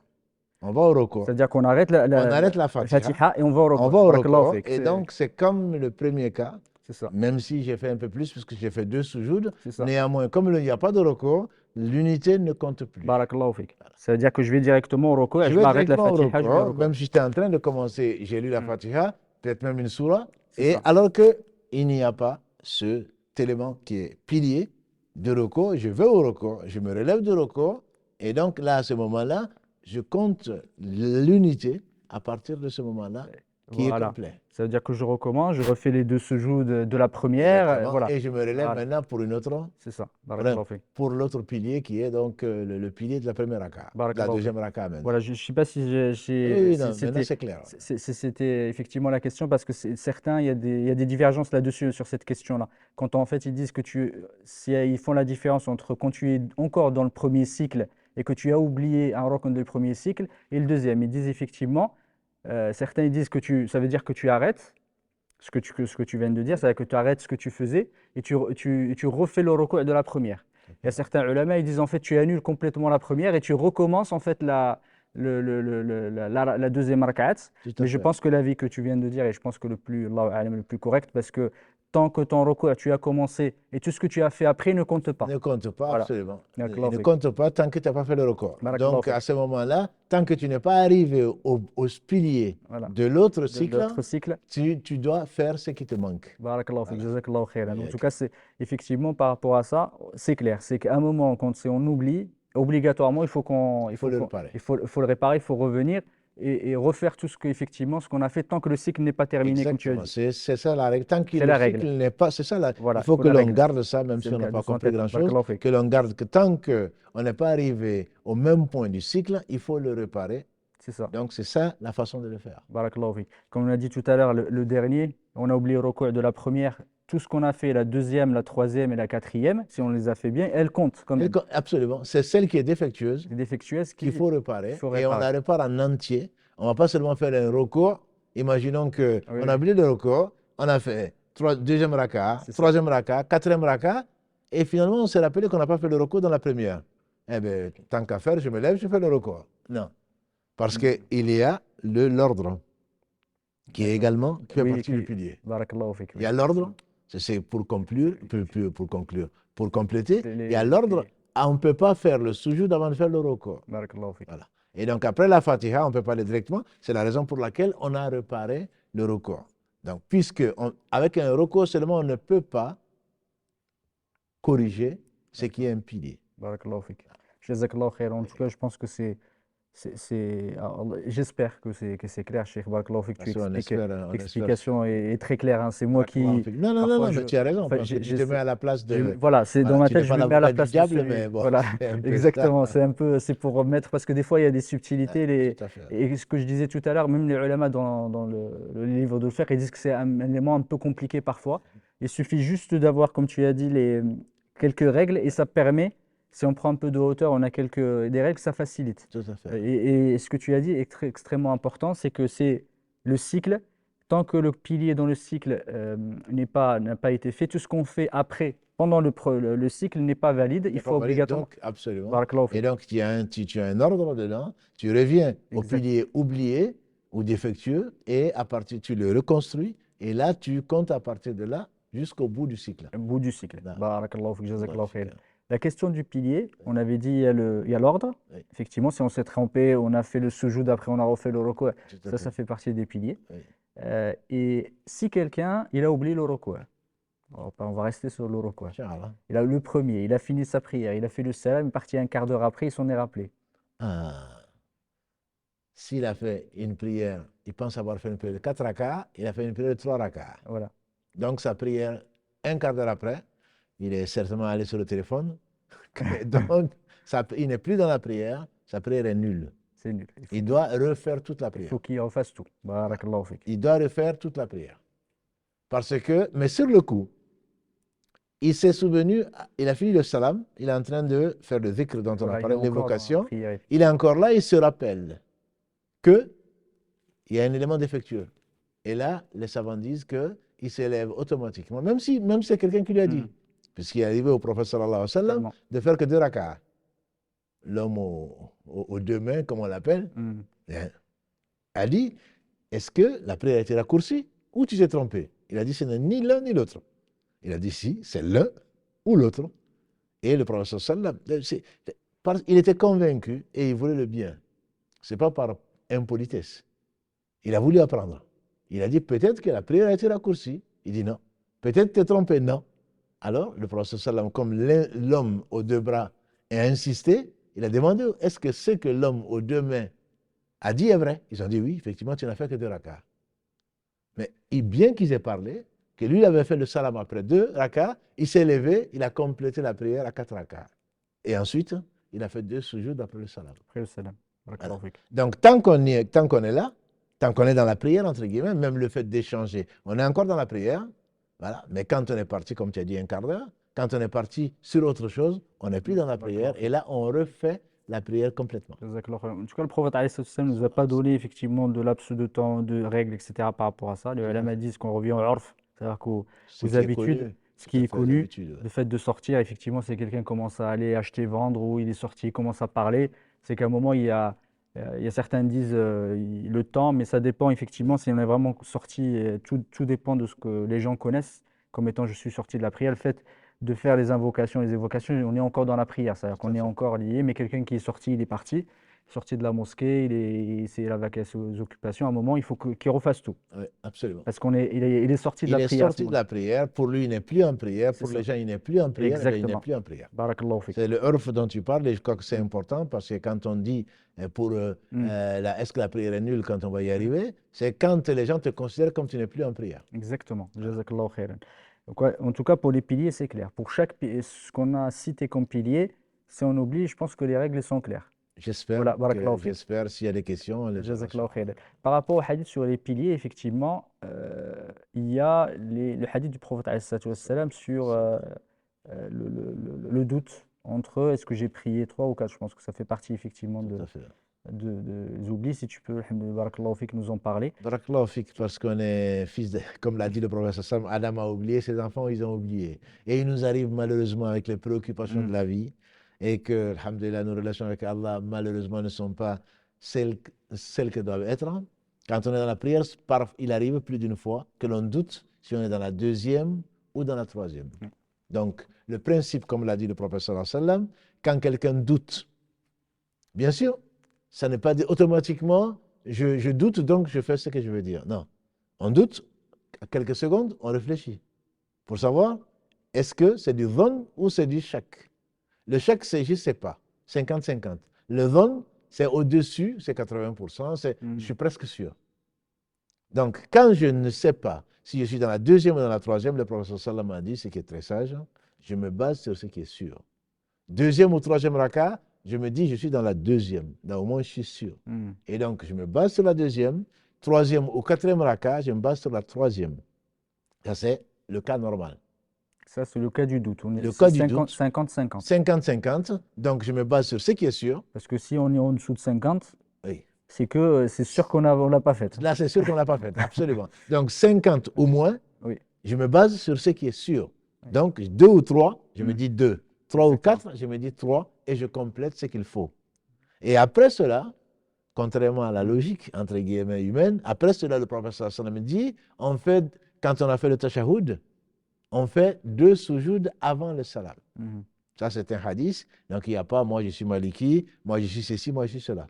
[SPEAKER 2] On va au recours.
[SPEAKER 1] C'est-à-dire qu'on arrête
[SPEAKER 2] On arrête la Fatiha.
[SPEAKER 1] Fatiha et on va au recours.
[SPEAKER 2] On va au
[SPEAKER 1] Barakallahu
[SPEAKER 2] recours.
[SPEAKER 1] fik.
[SPEAKER 2] Et donc, c'est comme le premier cas,
[SPEAKER 1] C'est ça.
[SPEAKER 2] même si j'ai fait un peu plus, puisque j'ai fait 2 sujouds.
[SPEAKER 1] C'est ça.
[SPEAKER 2] Néanmoins, comme il n'y a pas de recours, l'unité ne compte plus.
[SPEAKER 1] Barakallahu fik. Ça veut dire que je vais directement au recours et
[SPEAKER 2] Je
[SPEAKER 1] je
[SPEAKER 2] vais
[SPEAKER 1] m'arrête la
[SPEAKER 2] directement au
[SPEAKER 1] Fatiha, je vais au
[SPEAKER 2] recours,
[SPEAKER 1] recours.
[SPEAKER 2] même si j'étais en train de commencer, j'ai lu la Fatiha, peut-être même une sourate,
[SPEAKER 1] C'est
[SPEAKER 2] et
[SPEAKER 1] ça.
[SPEAKER 2] alors qu'il n'y a pas cet élément qui est pilier de recours, je vais au recours, je me relève de recours, et donc là, à ce moment-là, je compte l'unité à partir de ce moment-là qui est
[SPEAKER 1] Voilà.
[SPEAKER 2] complet.
[SPEAKER 1] Ça veut dire que je recommence, je refais les deux sujouds de la première.
[SPEAKER 2] Exactement.
[SPEAKER 1] Voilà.
[SPEAKER 2] Et je me relève
[SPEAKER 1] Voilà.
[SPEAKER 2] maintenant pour une autre,
[SPEAKER 1] C'est ça. Barakallahu fik.
[SPEAKER 2] pour l'autre pilier qui est donc le pilier de la première raka, de la
[SPEAKER 1] Barakallahu fik.
[SPEAKER 2] deuxième raka maintenant.
[SPEAKER 1] Voilà, je ne sais pas si
[SPEAKER 2] Oui, non,
[SPEAKER 1] si
[SPEAKER 2] maintenant c'est clair.
[SPEAKER 1] c'était effectivement la question parce que certains, il y a des divergences là-dessus sur cette question-là. Quand en fait ils disent que si ils font la différence entre quand tu es encore dans le premier cycle et que tu as oublié un rukn du premier cycle et le deuxième, ils disent effectivement, certains ils disent que ça veut dire que tu arrêtes ce que tu viens de dire, c'est-à-dire que tu arrêtes ce que tu faisais et tu refais le recours de la première. Il y a certains ulama, ils disent en fait tu annules complètement la première et tu recommences en fait la deuxième rak'at. Mais je pense que l'avis que tu viens de dire, et je pense que Allahu a'lam, le plus correct, parce que tant que ton recours, tu as commencé et tout ce que tu as fait après ne compte pas.
[SPEAKER 2] Ne compte pas,
[SPEAKER 1] Voilà.
[SPEAKER 2] absolument. Il
[SPEAKER 1] Barakallahu
[SPEAKER 2] ne
[SPEAKER 1] fik.
[SPEAKER 2] compte pas tant que tu n'as pas fait le recours.
[SPEAKER 1] Barakallahu
[SPEAKER 2] Donc,
[SPEAKER 1] fik.
[SPEAKER 2] à ce moment-là, tant que tu n'es pas arrivé au pilier
[SPEAKER 1] Voilà.
[SPEAKER 2] de l'autre
[SPEAKER 1] De
[SPEAKER 2] cycle,
[SPEAKER 1] l'autre cycle.
[SPEAKER 2] tu dois faire ce qui te manque.
[SPEAKER 1] Barakallahu fik,
[SPEAKER 2] Voilà.
[SPEAKER 1] jazakallahu khairan. En
[SPEAKER 2] Ok.
[SPEAKER 1] tout cas, c'est effectivement par rapport à ça, c'est clair. C'est qu'à un moment, quand on oublie, obligatoirement, il faut
[SPEAKER 2] le réparer.
[SPEAKER 1] faut le réparer, il faut revenir et refaire tout ce qu'on a fait tant que le cycle n'est pas terminé, comme tu as
[SPEAKER 2] Exactement.
[SPEAKER 1] dit.
[SPEAKER 2] C'est ça la règle. Tant que
[SPEAKER 1] C'est
[SPEAKER 2] le
[SPEAKER 1] la
[SPEAKER 2] cycle
[SPEAKER 1] règle.
[SPEAKER 2] n'est pas. C'est ça la.
[SPEAKER 1] Voilà,
[SPEAKER 2] Il faut que
[SPEAKER 1] la
[SPEAKER 2] l'on
[SPEAKER 1] règle.
[SPEAKER 2] garde ça, même
[SPEAKER 1] C'est
[SPEAKER 2] si on n'a
[SPEAKER 1] de
[SPEAKER 2] pas
[SPEAKER 1] son
[SPEAKER 2] compris
[SPEAKER 1] tête.
[SPEAKER 2] grand-chose.
[SPEAKER 1] Barakallahu fik.
[SPEAKER 2] Que l'on garde que tant qu'on n'est pas arrivé au même point du cycle, il faut le réparer.
[SPEAKER 1] C'est ça.
[SPEAKER 2] Donc, c'est ça la façon de le faire.
[SPEAKER 1] Barakallahu fik. Comme on a dit tout à l'heure, le dernier, on a oublié le recours de la première. Tout ce qu'on a fait, la deuxième, la troisième et la quatrième, si on les a fait bien, elles comptent quand même.
[SPEAKER 2] Absolument. C'est celle qui est défectueuse
[SPEAKER 1] C'est défectueuse
[SPEAKER 2] qu'il faut réparer.
[SPEAKER 1] faut
[SPEAKER 2] Et on la répare en entier. On ne va pas seulement faire un recours. Imaginons qu'on
[SPEAKER 1] Oui,
[SPEAKER 2] a oublié le recours, on a fait deuxième raka,
[SPEAKER 1] C'est ça.
[SPEAKER 2] troisième raka, quatrième raka, et finalement on s'est rappelé qu'on n'a pas fait le recours dans la première. Eh bien, tant qu'à faire, je me lève, je fais le recours. Non. Parce qu'il y a l'ordre, qui est également qui fait
[SPEAKER 1] Oui,
[SPEAKER 2] partie du pilier.
[SPEAKER 1] Barakallahu fik.
[SPEAKER 2] Il y a l'ordre, c'est pour conclure, pour compléter.
[SPEAKER 1] Les-
[SPEAKER 2] Il y a l'ordre, on ne peut pas faire le sujoud avant de faire le recours.
[SPEAKER 1] Barakallahu fik.
[SPEAKER 2] Voilà. Et donc, après la Fatiha, on ne peut pas aller directement. C'est la raison pour laquelle on a réparé le recours. Donc, avec un recours seulement, on ne peut pas corriger ce qui est un pilier.
[SPEAKER 1] Barakallahu fik. Jazakallahu khairan. En tout cas, je pense que j'espère que c'est clair, Cheikh. Barakallahu fik. L'explication est très claire, hein. C'est moi qui.
[SPEAKER 2] Non, mais tu as raison.
[SPEAKER 1] Enfin,
[SPEAKER 2] Parce que tu te mets à la place de.
[SPEAKER 1] Voilà, c'est dans ma tête, je me mets à la place
[SPEAKER 2] du diable,
[SPEAKER 1] de
[SPEAKER 2] mais bon.
[SPEAKER 1] Voilà, exactement.
[SPEAKER 2] Ça.
[SPEAKER 1] C'est pour remettre, parce que des fois, il y a des subtilités.
[SPEAKER 2] Tout à fait.
[SPEAKER 1] Et ce que je disais tout à l'heure, même les ulama dans le livre de fiqh, ils disent que c'est un élément un peu compliqué parfois. Il suffit juste d'avoir, comme tu as dit, quelques règles et si on prend un peu de hauteur, on a des règles, ça facilite.
[SPEAKER 2] Tout à fait.
[SPEAKER 1] Et ce que tu as dit est extrêmement important, c'est que c'est le cycle. Tant que le pilier dans le cycle n'a pas été fait, tout ce qu'on fait après, pendant le cycle, n'est pas valide. Il
[SPEAKER 2] N'est
[SPEAKER 1] faut
[SPEAKER 2] pas valide,
[SPEAKER 1] obligatoirement.
[SPEAKER 2] donc absolument.
[SPEAKER 1] Barakallahu
[SPEAKER 2] Et
[SPEAKER 1] fik.
[SPEAKER 2] donc, tu as un ordre dedans, tu reviens au
[SPEAKER 1] Exact.
[SPEAKER 2] pilier oublié ou défectueux, et à partir, tu le reconstruis, et là, tu comptes à partir de là jusqu'au bout du cycle.
[SPEAKER 1] Au bout du cycle.
[SPEAKER 2] Là.
[SPEAKER 1] Barakallahu fik, jazakallahu
[SPEAKER 2] Magnifique,
[SPEAKER 1] khair. La question du pilier, on avait dit, il y a l'ordre.
[SPEAKER 2] Oui.
[SPEAKER 1] Effectivement, si on s'est trompé, on a fait le sujoud, après on a refait le ruku',
[SPEAKER 2] Tout à fait.
[SPEAKER 1] ça fait partie des piliers.
[SPEAKER 2] Oui.
[SPEAKER 1] Et si quelqu'un, il a oublié le ruku', on va rester sur le ruku'.
[SPEAKER 2] Inch'Allah.
[SPEAKER 1] Il a le premier, il a fini sa prière, il a fait le salam, il est parti un quart d'heure après, il s'en est rappelé.
[SPEAKER 2] Ah. S'il a fait une prière, il pense avoir fait une prière de 4 rakas, il a fait une prière de 3 rakas.
[SPEAKER 1] Voilà.
[SPEAKER 2] Donc, sa prière, un quart d'heure après, il est certainement allé sur le téléphone. Donc, il n'est plus dans la prière, sa prière est nulle.
[SPEAKER 1] C'est nul.
[SPEAKER 2] Il doit refaire toute la
[SPEAKER 1] Il
[SPEAKER 2] prière.
[SPEAKER 1] faut qu'il refasse tout. Barakallahu fik.
[SPEAKER 2] Il doit refaire toute la prière. Parce que, mais sur le coup, il s'est souvenu, il a fini le salam, il est en train de faire le dhikr dont on
[SPEAKER 1] Voilà,
[SPEAKER 2] a
[SPEAKER 1] il est
[SPEAKER 2] parlé,
[SPEAKER 1] encore dans la
[SPEAKER 2] l'évocation.
[SPEAKER 1] prière.
[SPEAKER 2] Il est encore là, il se rappelle qu'il y a un élément défectueux. Et là, les savants disent qu'il s'élève automatiquement, même si c'est quelqu'un qui lui a dit. Puisqu'il est arrivé au prophète sallallahu alayhi wa sallam
[SPEAKER 1] Tellement.
[SPEAKER 2] de faire que 2 rak'ahs. L'homme aux 2 mains, comme on l'appelle, a dit, est-ce que la prière a été raccourcie ou tu t'es trompé? Il a dit, ce n'est ni l'un ni l'autre. Il a dit, si, c'est l'un ou l'autre. Et le prophète sallallahu alayhi wa sallam, il était convaincu et il voulait le bien. Ce n'est pas par impolitesse. Il a voulu apprendre. Il a dit, peut-être que la prière a été raccourcie. Il dit non. Peut-être que tu es trompé. Non. Alors, le prophète sallam, comme l'homme aux 2 bras a insisté, il a demandé, est-ce que ce que l'homme aux 2 mains a dit est vrai? Ils ont dit, oui, effectivement, tu n'as fait que 2 rak'ahs. Mais bien qu'ils aient parlé, que lui, il avait fait le salam après 2 rak'ahs, il s'est levé, il a complété la prière à 4 rak'ahs. Et ensuite, il a fait 2 sujouds après le salam.
[SPEAKER 1] Après le salam. Barakallahu fik.
[SPEAKER 2] Donc, tant qu'on est là, tant qu'on est dans la prière, entre guillemets, même le fait d'échanger, on est encore dans la prière. Voilà. Mais quand on est parti, comme tu as dit, un quart d'heure, quand on est parti sur autre chose, on n'est plus dans la prière. Et là, on refait la prière complètement.
[SPEAKER 1] Jazakallahu khair. En tout cas, le prophète alayhi sallam ne nous a pas donné effectivement de laps de temps, de règles, etc. par rapport à ça. Les ulama disent qu'on revient au urf, c'est-à-dire qu'aux habitudes, ce qui est connu, le fait de sortir, effectivement, c'est quelqu'un commence à aller acheter, vendre, ou il est sorti, il commence à parler, c'est qu'à un moment, il y a certains disent le temps, mais ça dépend effectivement si on est vraiment sorti, tout dépend de ce que les gens connaissent comme étant je suis sorti de la prière. Le fait de faire les invocations, on est encore dans la prière, c'est-à-dire qu'on est encore lié, mais quelqu'un qui est sorti, il est parti, sorti de la mosquée, il a ses occupations, à un moment, il faut qu'il refasse tout.
[SPEAKER 2] Oui, absolument.
[SPEAKER 1] Parce qu'il est sorti de la prière.
[SPEAKER 2] Il est sorti de la prière, pour lui, il n'est plus en prière, pour les gens, il n'est plus en prière, et il n'est plus en prière.
[SPEAKER 1] Barakallahu fik.
[SPEAKER 2] C'est le urf dont tu parles, et je crois que c'est important, parce que quand on dit, est-ce que la prière est nulle quand on va y arriver, c'est quand les gens te considèrent comme tu n'es plus en prière.
[SPEAKER 1] Exactement. Jazakallahu khairan. Donc, en tout cas, pour les piliers, c'est clair. Pour ce qu'on a cité comme pilier, si on oublie, je pense que les règles sont claires.
[SPEAKER 2] J'espère.
[SPEAKER 1] Voilà,
[SPEAKER 2] J'espère. S'il y a des questions, on les
[SPEAKER 1] Jazakallahu khairan. Par rapport au hadith sur les piliers, effectivement, il y a le hadith du prophète alayhi salatu wassalam sur le doute entre est-ce que j'ai prié 3 ou 4. Je pense que ça fait partie effectivement des oublis. Si tu peux, barakallahu fik, nous en parler.
[SPEAKER 2] Barakallahu fik, parce qu'on est fils de, comme l'a dit le prophète sallam, Adam a oublié, ses enfants, ils ont oublié. Et il nous arrive malheureusement avec les préoccupations de la vie, et que, alhamdulillah, nos relations avec Allah, malheureusement, ne sont pas celles qu'elles doivent être. Quand on est dans la prière, il arrive plus d'une fois que l'on doute si on est dans la 2e ou dans la 3e. Donc, le principe, comme l'a dit le prophète sallallahu alayhi wa sallam, quand quelqu'un doute, bien sûr, ça n'est pas dit automatiquement, je doute, donc je fais ce que je veux dire. Non. On doute, à quelques secondes, on réfléchit pour savoir, est-ce que c'est du dhann ou c'est du shak? Le shak, c'est je ne sais pas, 50-50. Le dhann, c'est au-dessus, c'est 80%, je suis presque sûr. Donc, quand je ne sais pas si je suis dans la 2e ou dans la 3e, le professeur Sallam a dit, ce qui est très sage, je me base sur ce qui est sûr. 2e ou 3e raka, je me dis, je suis dans la 2e. Là, au moins, je suis sûr. Et donc, je me base sur la 2e, 3e ou 4e raka, je me base sur la 3e. Ça, c'est le cas normal.
[SPEAKER 1] Ça, c'est le cas du doute.
[SPEAKER 2] Le
[SPEAKER 1] C'est
[SPEAKER 2] cas du doute,
[SPEAKER 1] 50-50.
[SPEAKER 2] 50-50. Donc, je me base sur ce qui est sûr.
[SPEAKER 1] Parce que si on est en dessous de 50,
[SPEAKER 2] Oui.
[SPEAKER 1] c'est sûr qu'on ne l'a pas fait.
[SPEAKER 2] Là, c'est sûr qu'on ne l'a pas fait, absolument. Donc, 50 ou moins,
[SPEAKER 1] Oui,
[SPEAKER 2] je me base sur ce qui est sûr.
[SPEAKER 1] oui.
[SPEAKER 2] Donc, 2 ou 3, je me
[SPEAKER 1] Mm.
[SPEAKER 2] dis 2. 3 ou
[SPEAKER 1] Exactement.
[SPEAKER 2] 4, je me dis 3 et je complète ce qu'il faut. Et après cela, contrairement à la logique, entre guillemets, humaine, après cela, le professeur sallam dit, quand on a fait le tashahhud, on fait 2 soujouds avant le salam.
[SPEAKER 1] Mhm.
[SPEAKER 2] Ça, c'est un hadith. Donc, il n'y a pas, moi, je suis maliki, moi, je suis ceci, moi, je suis cela.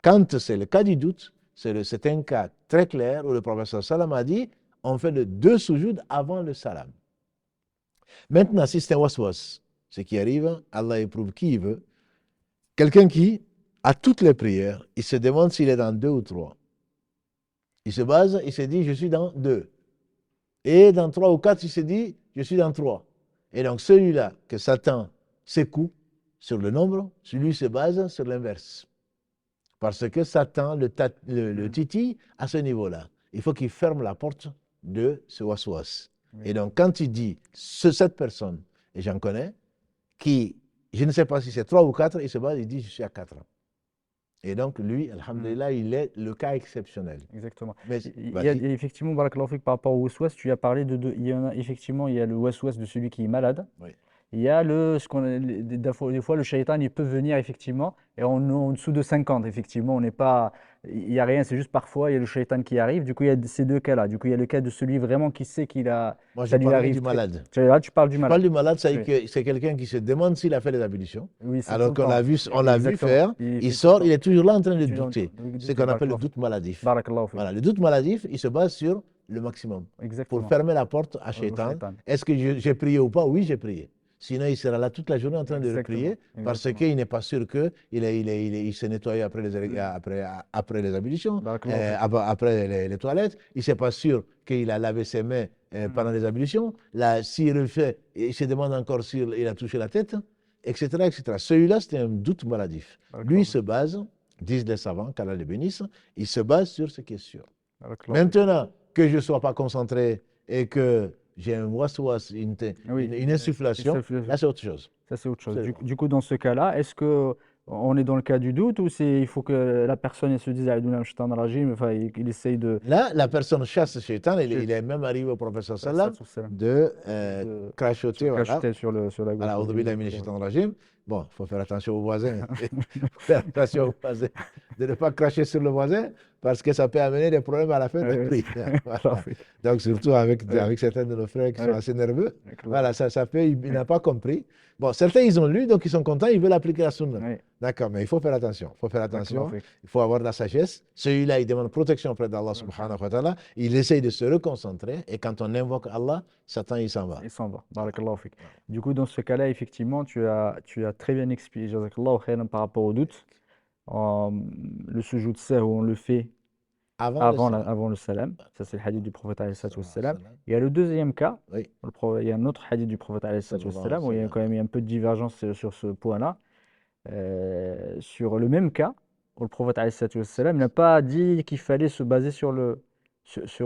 [SPEAKER 2] Quand c'est le cas du doute, c'est un cas très clair où le professeur sallam a dit, on fait le 2 soujouds avant le salam. Maintenant, si c'est un waswas, ce qui arrive, Allah éprouve qui il veut. Quelqu'un qui, à toutes les prières, il se demande s'il est dans 2 ou 3. Il se base, il se dit, je suis dans 2. Et dans 3 ou 4, il se dit, je suis dans 3. Et donc, celui-là que Satan secoue sur le nombre, celui se base sur l'inverse. Parce que Satan le titille à ce niveau-là. Il faut qu'il ferme la porte de ce waswas.
[SPEAKER 1] Oui.
[SPEAKER 2] Et donc, quand il dit, cette personne, et j'en connais, qui, je ne sais pas si c'est 3 ou 4, il se base, il dit, je suis à 4. Et donc, lui, alhamdulillah, il est le cas exceptionnel.
[SPEAKER 1] Exactement.
[SPEAKER 2] Mais,
[SPEAKER 1] Il y a
[SPEAKER 2] vas-y.
[SPEAKER 1] effectivement, barakallahu fik, par rapport au waswas, tu as parlé de deux. Il y en a, effectivement, il y a le waswas de celui qui est malade.
[SPEAKER 2] Oui.
[SPEAKER 1] Il y a des fois, le shaitan, il peut venir effectivement, et on est en dessous de 50, effectivement, on n'est pas, il n'y a rien, c'est juste parfois, il y a le shaitan qui arrive. Du coup, il y a ces deux cas-là. Du coup, il y a le cas de celui vraiment qui sait
[SPEAKER 2] Moi, je
[SPEAKER 1] ça lui
[SPEAKER 2] parlais
[SPEAKER 1] arrive
[SPEAKER 2] du malade.
[SPEAKER 1] Là, tu parles du
[SPEAKER 2] Je
[SPEAKER 1] malade.
[SPEAKER 2] parle du malade,
[SPEAKER 1] Oui.
[SPEAKER 2] c'est quelqu'un qui se demande s'il a fait les ablutions.
[SPEAKER 1] Oui, c'est tout
[SPEAKER 2] Alors
[SPEAKER 1] le
[SPEAKER 2] qu'on
[SPEAKER 1] temps.
[SPEAKER 2] l'a vu
[SPEAKER 1] Exactement.
[SPEAKER 2] faire,
[SPEAKER 1] Il
[SPEAKER 2] il
[SPEAKER 1] fait
[SPEAKER 2] sort,
[SPEAKER 1] tout le
[SPEAKER 2] il est toujours là en train de
[SPEAKER 1] temps.
[SPEAKER 2] douter.
[SPEAKER 1] Donc,
[SPEAKER 2] C'est ce qu'on appelle le doute maladif.
[SPEAKER 1] Barakallahu fik.
[SPEAKER 2] Voilà, le doute maladif, il se base sur le maximum. Pour
[SPEAKER 1] Exactement.
[SPEAKER 2] fermer la porte à
[SPEAKER 1] Au
[SPEAKER 2] Shaitan.
[SPEAKER 1] shaitan.
[SPEAKER 2] Est-ce que j'ai prié ou pas? Oui, j'ai prié. Sinon, il sera là toute la journée en train de
[SPEAKER 1] Exactement.
[SPEAKER 2] prier parce
[SPEAKER 1] Exactement.
[SPEAKER 2] qu'il n'est pas sûr qu'il s'est nettoyé après les ablutions,
[SPEAKER 1] Barakallahu fik.
[SPEAKER 2] après les toilettes. Il n'est pas sûr qu'il a lavé ses mains pendant les ablutions. Là, s'il le fait, il se demande encore s'il a touché la tête, etc. etc. Celui-là, c'est un doute maladif. Lui, il se base, disent les savants, qu'Allah les bénisse, il se base sur ce qui est sûr.
[SPEAKER 1] Barakallahu fik.
[SPEAKER 2] Maintenant, que je ne sois pas concentré et que j'ai un waswas,
[SPEAKER 1] Oui.
[SPEAKER 2] une insufflation, là, c'est autre chose.
[SPEAKER 1] Ça, c'est autre chose.
[SPEAKER 2] Absolument.
[SPEAKER 1] Du coup, dans ce cas-là, est-ce que on est dans le cas du doute ou il faut que la personne elle se dise, A'udhu billahi minash shaitanir rajim, enfin, il essaye de.
[SPEAKER 2] Là, la personne chasse Shaitan, il est même arrivé au professeur Sallam de crachoter, voilà.
[SPEAKER 1] Crachoter sur la gauche.
[SPEAKER 2] Voilà, A'udhu billahi minash shaitanir rajim. Bon, il faut faire attention aux voisins. Faut faire attention aux voisins. De ne pas cracher sur le voisin parce que ça peut amener des problèmes à la fin de la prière. Voilà. Donc, surtout avec certains de nos frères qui sont assez nerveux. Voilà, ça peut, il n'a pas compris. Bon, certains, ils ont lu, donc ils sont contents, ils veulent appliquer la sunna.
[SPEAKER 1] Oui.
[SPEAKER 2] D'accord, mais il faut faire attention. Il faut faire attention.
[SPEAKER 1] D'accord.
[SPEAKER 2] Il faut avoir de la sagesse. Celui-là, il demande protection auprès d'Allah subhanahu wa ta'ala. Il essaye de se reconcentrer. Et quand on invoque Allah, Satan, il s'en va.
[SPEAKER 1] Il s'en va. Barakallahu fik. Du coup, dans ce cas-là, effectivement, tu as très bien expliqué, jazakallahu khairan, par rapport au doute. Le sujoud sahou, on le fait avant le salam. Ça, c'est le hadith du prophète alayhi salatu wassalam. Il y a le deuxième cas.
[SPEAKER 2] Oui.
[SPEAKER 1] Il y a un autre hadith du prophète alayhi salatu wassalam où il y a quand même un peu de divergence sur ce point-là. Sur le même cas, où le prophète alayhi salatu wassalam n'a pas dit qu'il fallait se baser sur le sûr.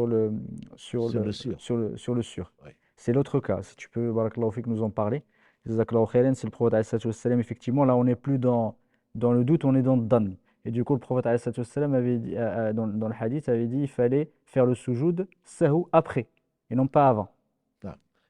[SPEAKER 2] Oui.
[SPEAKER 1] C'est l'autre cas. Si tu peux, barakallahu fik, nous en parler. Jazakallahu khairan, c'est le prophète alayhi salatu wassalam. Effectivement, là, on n'est plus dans le doute, on est dans le dan. Et du coup, le prophète alayhi salatu wassalam avait dit, dans le hadith, avait dit qu'il fallait faire le sujoud sahu après, et non pas avant.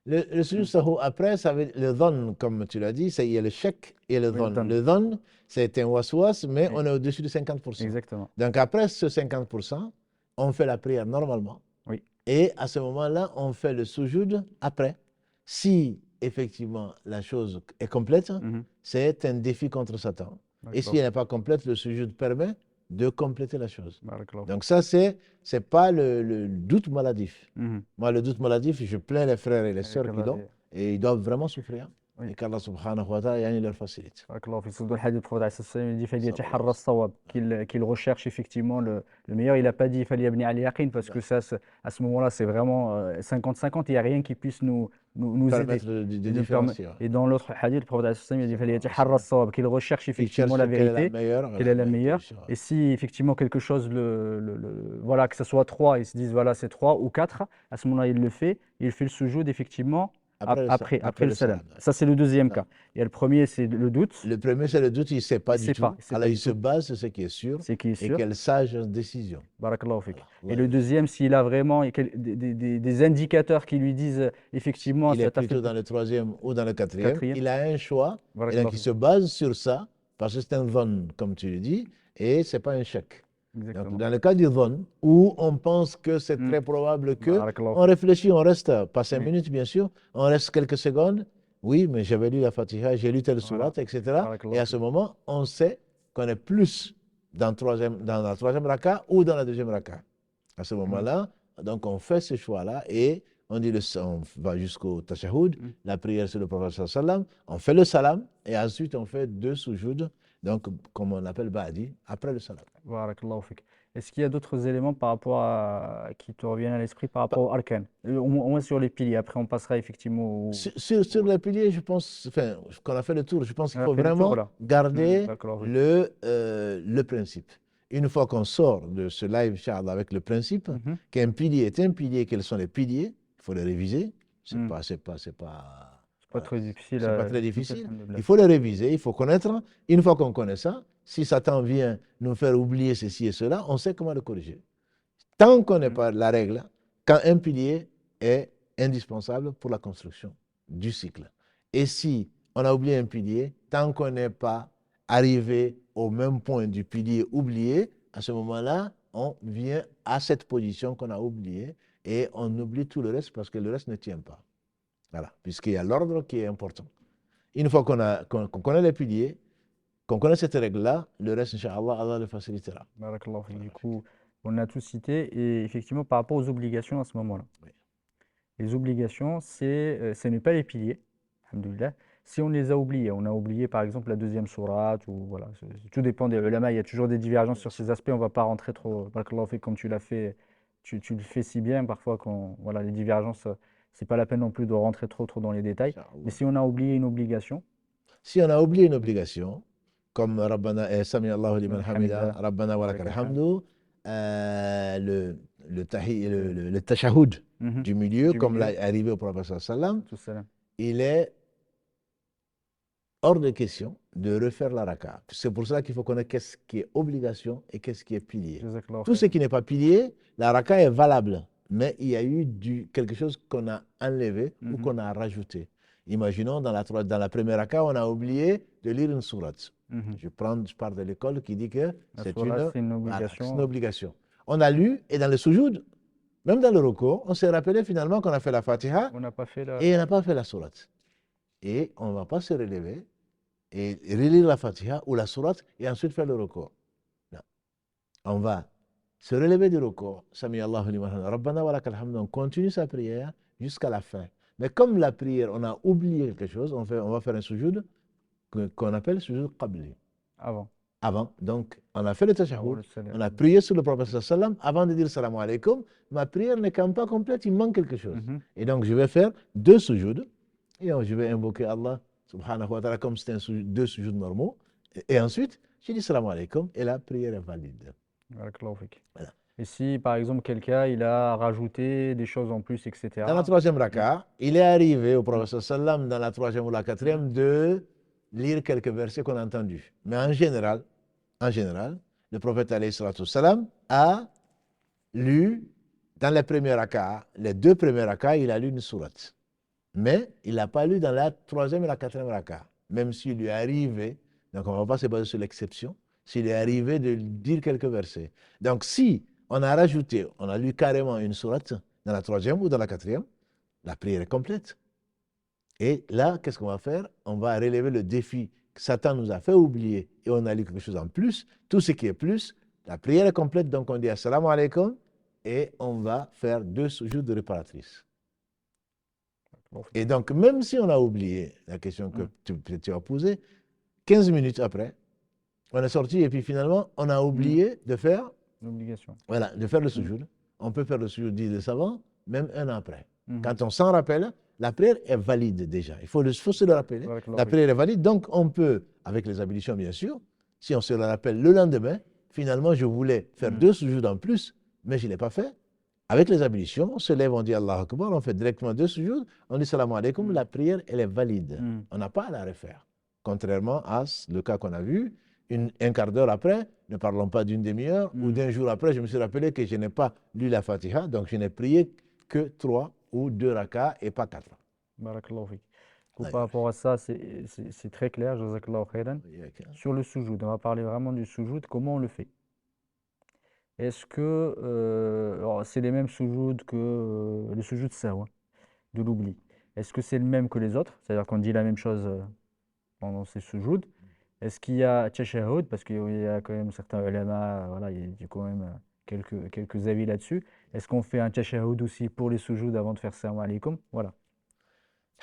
[SPEAKER 2] Le sujoud sahu après, ça veut le dhann, comme tu l'as dit, il y a le shak et le dhann. Le dhann, c'est un waswas, mais on est au-dessus de 50%.
[SPEAKER 1] Exactement.
[SPEAKER 2] Donc après ce 50%, on fait la prière normalement.
[SPEAKER 1] Oui.
[SPEAKER 2] Et à ce moment-là, on fait le sujoud après. Si effectivement la chose est complète, c'est un défi contre Satan. Et si elle n'est pas complète, le sujoud permet de compléter la chose. Donc ça, c'est pas le doute maladif. Moi, le doute maladif, je plains les frères et les sœurs qui l'ont, et ils doivent vraiment souffrir. Et qu'Allah subhanahu wa ta'ala leur facilite.
[SPEAKER 1] Dans le hadith du prophète il dit qu'il recherche effectivement le meilleur. Il n'a pas dit fali al yaqin parce que ça, à ce moment-là, c'est vraiment 50-50. Il n'y a rien qui puisse nous
[SPEAKER 2] permettre
[SPEAKER 1] aider.
[SPEAKER 2] de différencier.
[SPEAKER 1] Et dans l'autre hadith, le prophète il dit qu'il recherche effectivement la vérité, quelle est la meilleure. Et si effectivement quelque chose, voilà, que ce soit 3, ils se disent voilà, c'est 3 ou 4, à ce moment-là, il le fait le sujoud effectivement après le salam.
[SPEAKER 2] salam.
[SPEAKER 1] Ça, c'est le deuxième
[SPEAKER 2] Ah.
[SPEAKER 1] cas. Et le premier, c'est le doute.
[SPEAKER 2] Le premier, c'est le doute, il ne sait pas
[SPEAKER 1] Il
[SPEAKER 2] du
[SPEAKER 1] sait
[SPEAKER 2] tout.
[SPEAKER 1] pas, il sait
[SPEAKER 2] Alors,
[SPEAKER 1] pas
[SPEAKER 2] il
[SPEAKER 1] du
[SPEAKER 2] se
[SPEAKER 1] tout.
[SPEAKER 2] base sur ce qui est sûr
[SPEAKER 1] C'est qui est
[SPEAKER 2] et
[SPEAKER 1] sûr.
[SPEAKER 2] quelle sage décision.
[SPEAKER 1] Barakallahu fik.
[SPEAKER 2] Voilà.
[SPEAKER 1] Et le deuxième, s'il a vraiment des indicateurs qui lui disent effectivement,
[SPEAKER 2] Il est
[SPEAKER 1] ça t'a fait
[SPEAKER 2] plutôt dans le troisième ou dans le quatrième.
[SPEAKER 1] quatrième.
[SPEAKER 2] Il a un choix et
[SPEAKER 1] Barakallahu
[SPEAKER 2] donc il
[SPEAKER 1] fik.
[SPEAKER 2] se base sur ça parce que c'est un von, comme tu le dis, et ce n'est pas un chèque. Donc,
[SPEAKER 1] Exactement.
[SPEAKER 2] dans le cas du von, où on pense que c'est
[SPEAKER 1] Hmm.
[SPEAKER 2] très probable que,
[SPEAKER 1] Barakallahu
[SPEAKER 2] on
[SPEAKER 1] fik.
[SPEAKER 2] réfléchit, on reste, pas 5
[SPEAKER 1] Oui.
[SPEAKER 2] minutes bien sûr, on reste quelques secondes. Oui, mais j'avais lu la Fatiha, j'ai lu telle
[SPEAKER 1] Voilà.
[SPEAKER 2] sourate, etc.
[SPEAKER 1] Barakallahu
[SPEAKER 2] Et à
[SPEAKER 1] fik.
[SPEAKER 2] ce moment, on sait qu'on est plus dans la troisième raka ou dans la deuxième raka. À ce moment-là, donc on fait ce choix-là et on va jusqu'au tashahhud,
[SPEAKER 1] Hmm.
[SPEAKER 2] la prière sur le prophète sallam, on fait le salam et ensuite on fait 2 sujouds, donc comme on appelle ba'di, après le salam.
[SPEAKER 1] Barakallahu fik. Est-ce qu'il y a d'autres éléments par rapport qui te reviennent à l'esprit par rapport au arkan? Au moins sur les piliers. Après, on passera effectivement
[SPEAKER 2] Sur les piliers, je pense, enfin, qu'on a fait le tour, je pense qu'il
[SPEAKER 1] On a
[SPEAKER 2] faut
[SPEAKER 1] fait le tour,
[SPEAKER 2] vraiment
[SPEAKER 1] là.
[SPEAKER 2] garder
[SPEAKER 1] Barakallahu fik.
[SPEAKER 2] le principe. Une fois qu'on sort de ce live, Charles, avec le principe,
[SPEAKER 1] Mhm.
[SPEAKER 2] qu'un pilier est un pilier, quels sont les piliers, il faut les réviser. C'est
[SPEAKER 1] Hmm.
[SPEAKER 2] pas,
[SPEAKER 1] C'est pas
[SPEAKER 2] voilà,
[SPEAKER 1] très difficile.
[SPEAKER 2] c'est pas très
[SPEAKER 1] Ok,
[SPEAKER 2] difficile.
[SPEAKER 1] alhamdoulilah.
[SPEAKER 2] Il faut les réviser, il faut connaître. Une fois qu'on connaît ça, si Satan vient nous faire oublier ceci et cela, on sait comment le corriger. Tant qu'on n'est
[SPEAKER 1] Hmm.
[SPEAKER 2] pas la règle, quand un pilier est indispensable pour la construction du cycle. Et si on a oublié un pilier, tant qu'on n'est pas arrivé au même point du pilier oublié, à ce moment-là, on vient à cette position qu'on a oubliée et on oublie tout le reste parce que le reste ne tient pas. Voilà, puisqu'il y a l'ordre qui est important. Une fois qu'on connaît les piliers, qu'on connaît cette règle-là, le reste, Inch'Allah, Allah le facilitera.
[SPEAKER 1] Barakallahu fik. Du coup, on a tout cité. Et effectivement, par rapport aux obligations à ce moment-là.
[SPEAKER 2] Oui.
[SPEAKER 1] Les obligations, ce n'est pas les piliers, alhamdoulilah. Si on les a oubliés, on a oublié par exemple la deuxième sourate, ou voilà, tout dépend des ulama, il y a toujours des divergences sur ces aspects, on ne va pas rentrer trop, barakallahu fik, comme tu l'as fait, tu le fais si bien, parfois voilà, les divergences, c'est pas la peine non plus de rentrer trop dans les détails. Mais si on a oublié une obligation,
[SPEAKER 2] Si on a oublié une obligation, comme Rabbana, Sami Allahu liman hamida,
[SPEAKER 1] Hamida,
[SPEAKER 2] Rabbana wa lakal
[SPEAKER 1] walakal hamd.
[SPEAKER 2] hamdu, le tashahhud
[SPEAKER 1] Mhm.
[SPEAKER 2] du milieu,
[SPEAKER 1] Du
[SPEAKER 2] comme
[SPEAKER 1] milieu.
[SPEAKER 2] l'a arrivé au prophète sallam,
[SPEAKER 1] Tout salam.
[SPEAKER 2] il est hors de question de refaire la raka. C'est pour cela qu'il faut connaître qu'est-ce qui est obligation et qu'est-ce qui est pilier.
[SPEAKER 1] Jazakallahu
[SPEAKER 2] Tout
[SPEAKER 1] khair.
[SPEAKER 2] ce qui n'est pas pilier, la raka est valable, mais il y a eu quelque chose qu'on a enlevé ou
[SPEAKER 1] Mhm.
[SPEAKER 2] qu'on a rajouté. Imaginons dans la première raka, on a oublié de lire une sourate.
[SPEAKER 1] Mhm.
[SPEAKER 2] Je pars de l'école qui dit que
[SPEAKER 1] La
[SPEAKER 2] c'est
[SPEAKER 1] sourate, c'est une
[SPEAKER 2] voilà, c'est
[SPEAKER 1] obligation.
[SPEAKER 2] une obligation. On a lu et dans le sujoud, même dans le recours, on s'est rappelé finalement qu'on a fait la Fatiha
[SPEAKER 1] On n'a pas fait la.
[SPEAKER 2] et on n'a pas fait la sourate. Et on ne va pas se relever et relire la Fatiha ou la sourate et ensuite faire le recours. Non. On va se relever du recours. Sami Allahu liman hamida, Rabbana wa lakal hamd. On continue sa prière jusqu'à la fin. Mais comme la prière, on a oublié quelque chose, on va faire un sujoud qu'on appelle sujoud qabli. Avant. Donc, on a fait le tashahhud, on a prié sur le prophète sallam avant de dire salam alaikum. Ma prière n'est quand même pas complète, il manque quelque chose.
[SPEAKER 1] Mhm.
[SPEAKER 2] Et donc, je vais faire 2 sujouds et je vais invoquer Allah subhanahu wa ta'ala comme c'était 2 sujouds normaux. Et ensuite, je dis salam alaikum et la prière est valide.
[SPEAKER 1] Barakallahu fik.
[SPEAKER 2] Voilà.
[SPEAKER 1] Et si, par exemple, quelqu'un, il a rajouté des choses en plus, etc.
[SPEAKER 2] Dans la troisième raka, il est arrivé au prophète sallam dans la troisième ou la quatrième de lire quelques versets qu'on a entendus. Mais en général, le prophète alayhi salatu salam a lu dans les premiers raka, les 2 premiers raka, il a lu une sourate. Mais il n'a pas lu dans la troisième et la quatrième raka. Même s'il lui est arrivé, donc on ne va pas se baser sur l'exception, s'il est arrivé de dire quelques versets. Donc si on a rajouté, on a lu carrément une sourate dans la troisième ou dans la quatrième, la prière est complète. Et là, qu'est-ce qu'on va faire? On va relever le défi que Satan nous a fait oublier et on a lu quelque chose en plus. Tout ce qui est plus, la prière est complète, donc on dit assalamu alaikum et on va faire 2 sujouds de réparatrice. Et donc, même si on a oublié la question que tu as posée, 15 minutes après, on est sorti et puis finalement, on a oublié de faire
[SPEAKER 1] l'obligation.
[SPEAKER 2] Voilà, de faire le sujoud. On peut faire le sujoud, dit les savants, même un an après. Quand on s'en rappelle, la prière est valide déjà. Il faut se le rappeler. La prière est valide, donc on peut, avec les ablutions bien sûr, si on se le rappelle le lendemain, finalement je voulais faire 2 sujouds en plus, mais je ne l'ai pas fait. Avec les ablutions, on se lève, on dit Allahu Akbar, on fait directement 2 sujouds, on dit Salam alaikum, la prière, elle est valide. On n'a pas à la refaire. Contrairement à le cas qu'on a vu, un quart d'heure après, ne parlons pas d'une demi-heure, ou d'un jour après, je me suis rappelé que je n'ai pas lu la Fatiha, donc je n'ai prié que 3 ou 2 rakas et pas 4.
[SPEAKER 1] Barakallahu fik. Par rapport à ça, c'est très clair, jazakallahu khairan. Sur le sujoud, on va parler vraiment du sujoud, comment on le fait? Est-ce que alors, c'est les mêmes sujouds que le sujoud sahwa, de l'oubli? Est-ce que c'est le même que les autres? C'est-à-dire qu'on dit la même chose pendant ces sujouds? Est-ce qu'il y a tashahhud? Parce qu'il y a quand même certains ulama, voilà, il y a quand même quelques avis là-dessus. Est-ce qu'on fait un tashahhud aussi pour les sujouds avant de faire salam alaikum? Voilà.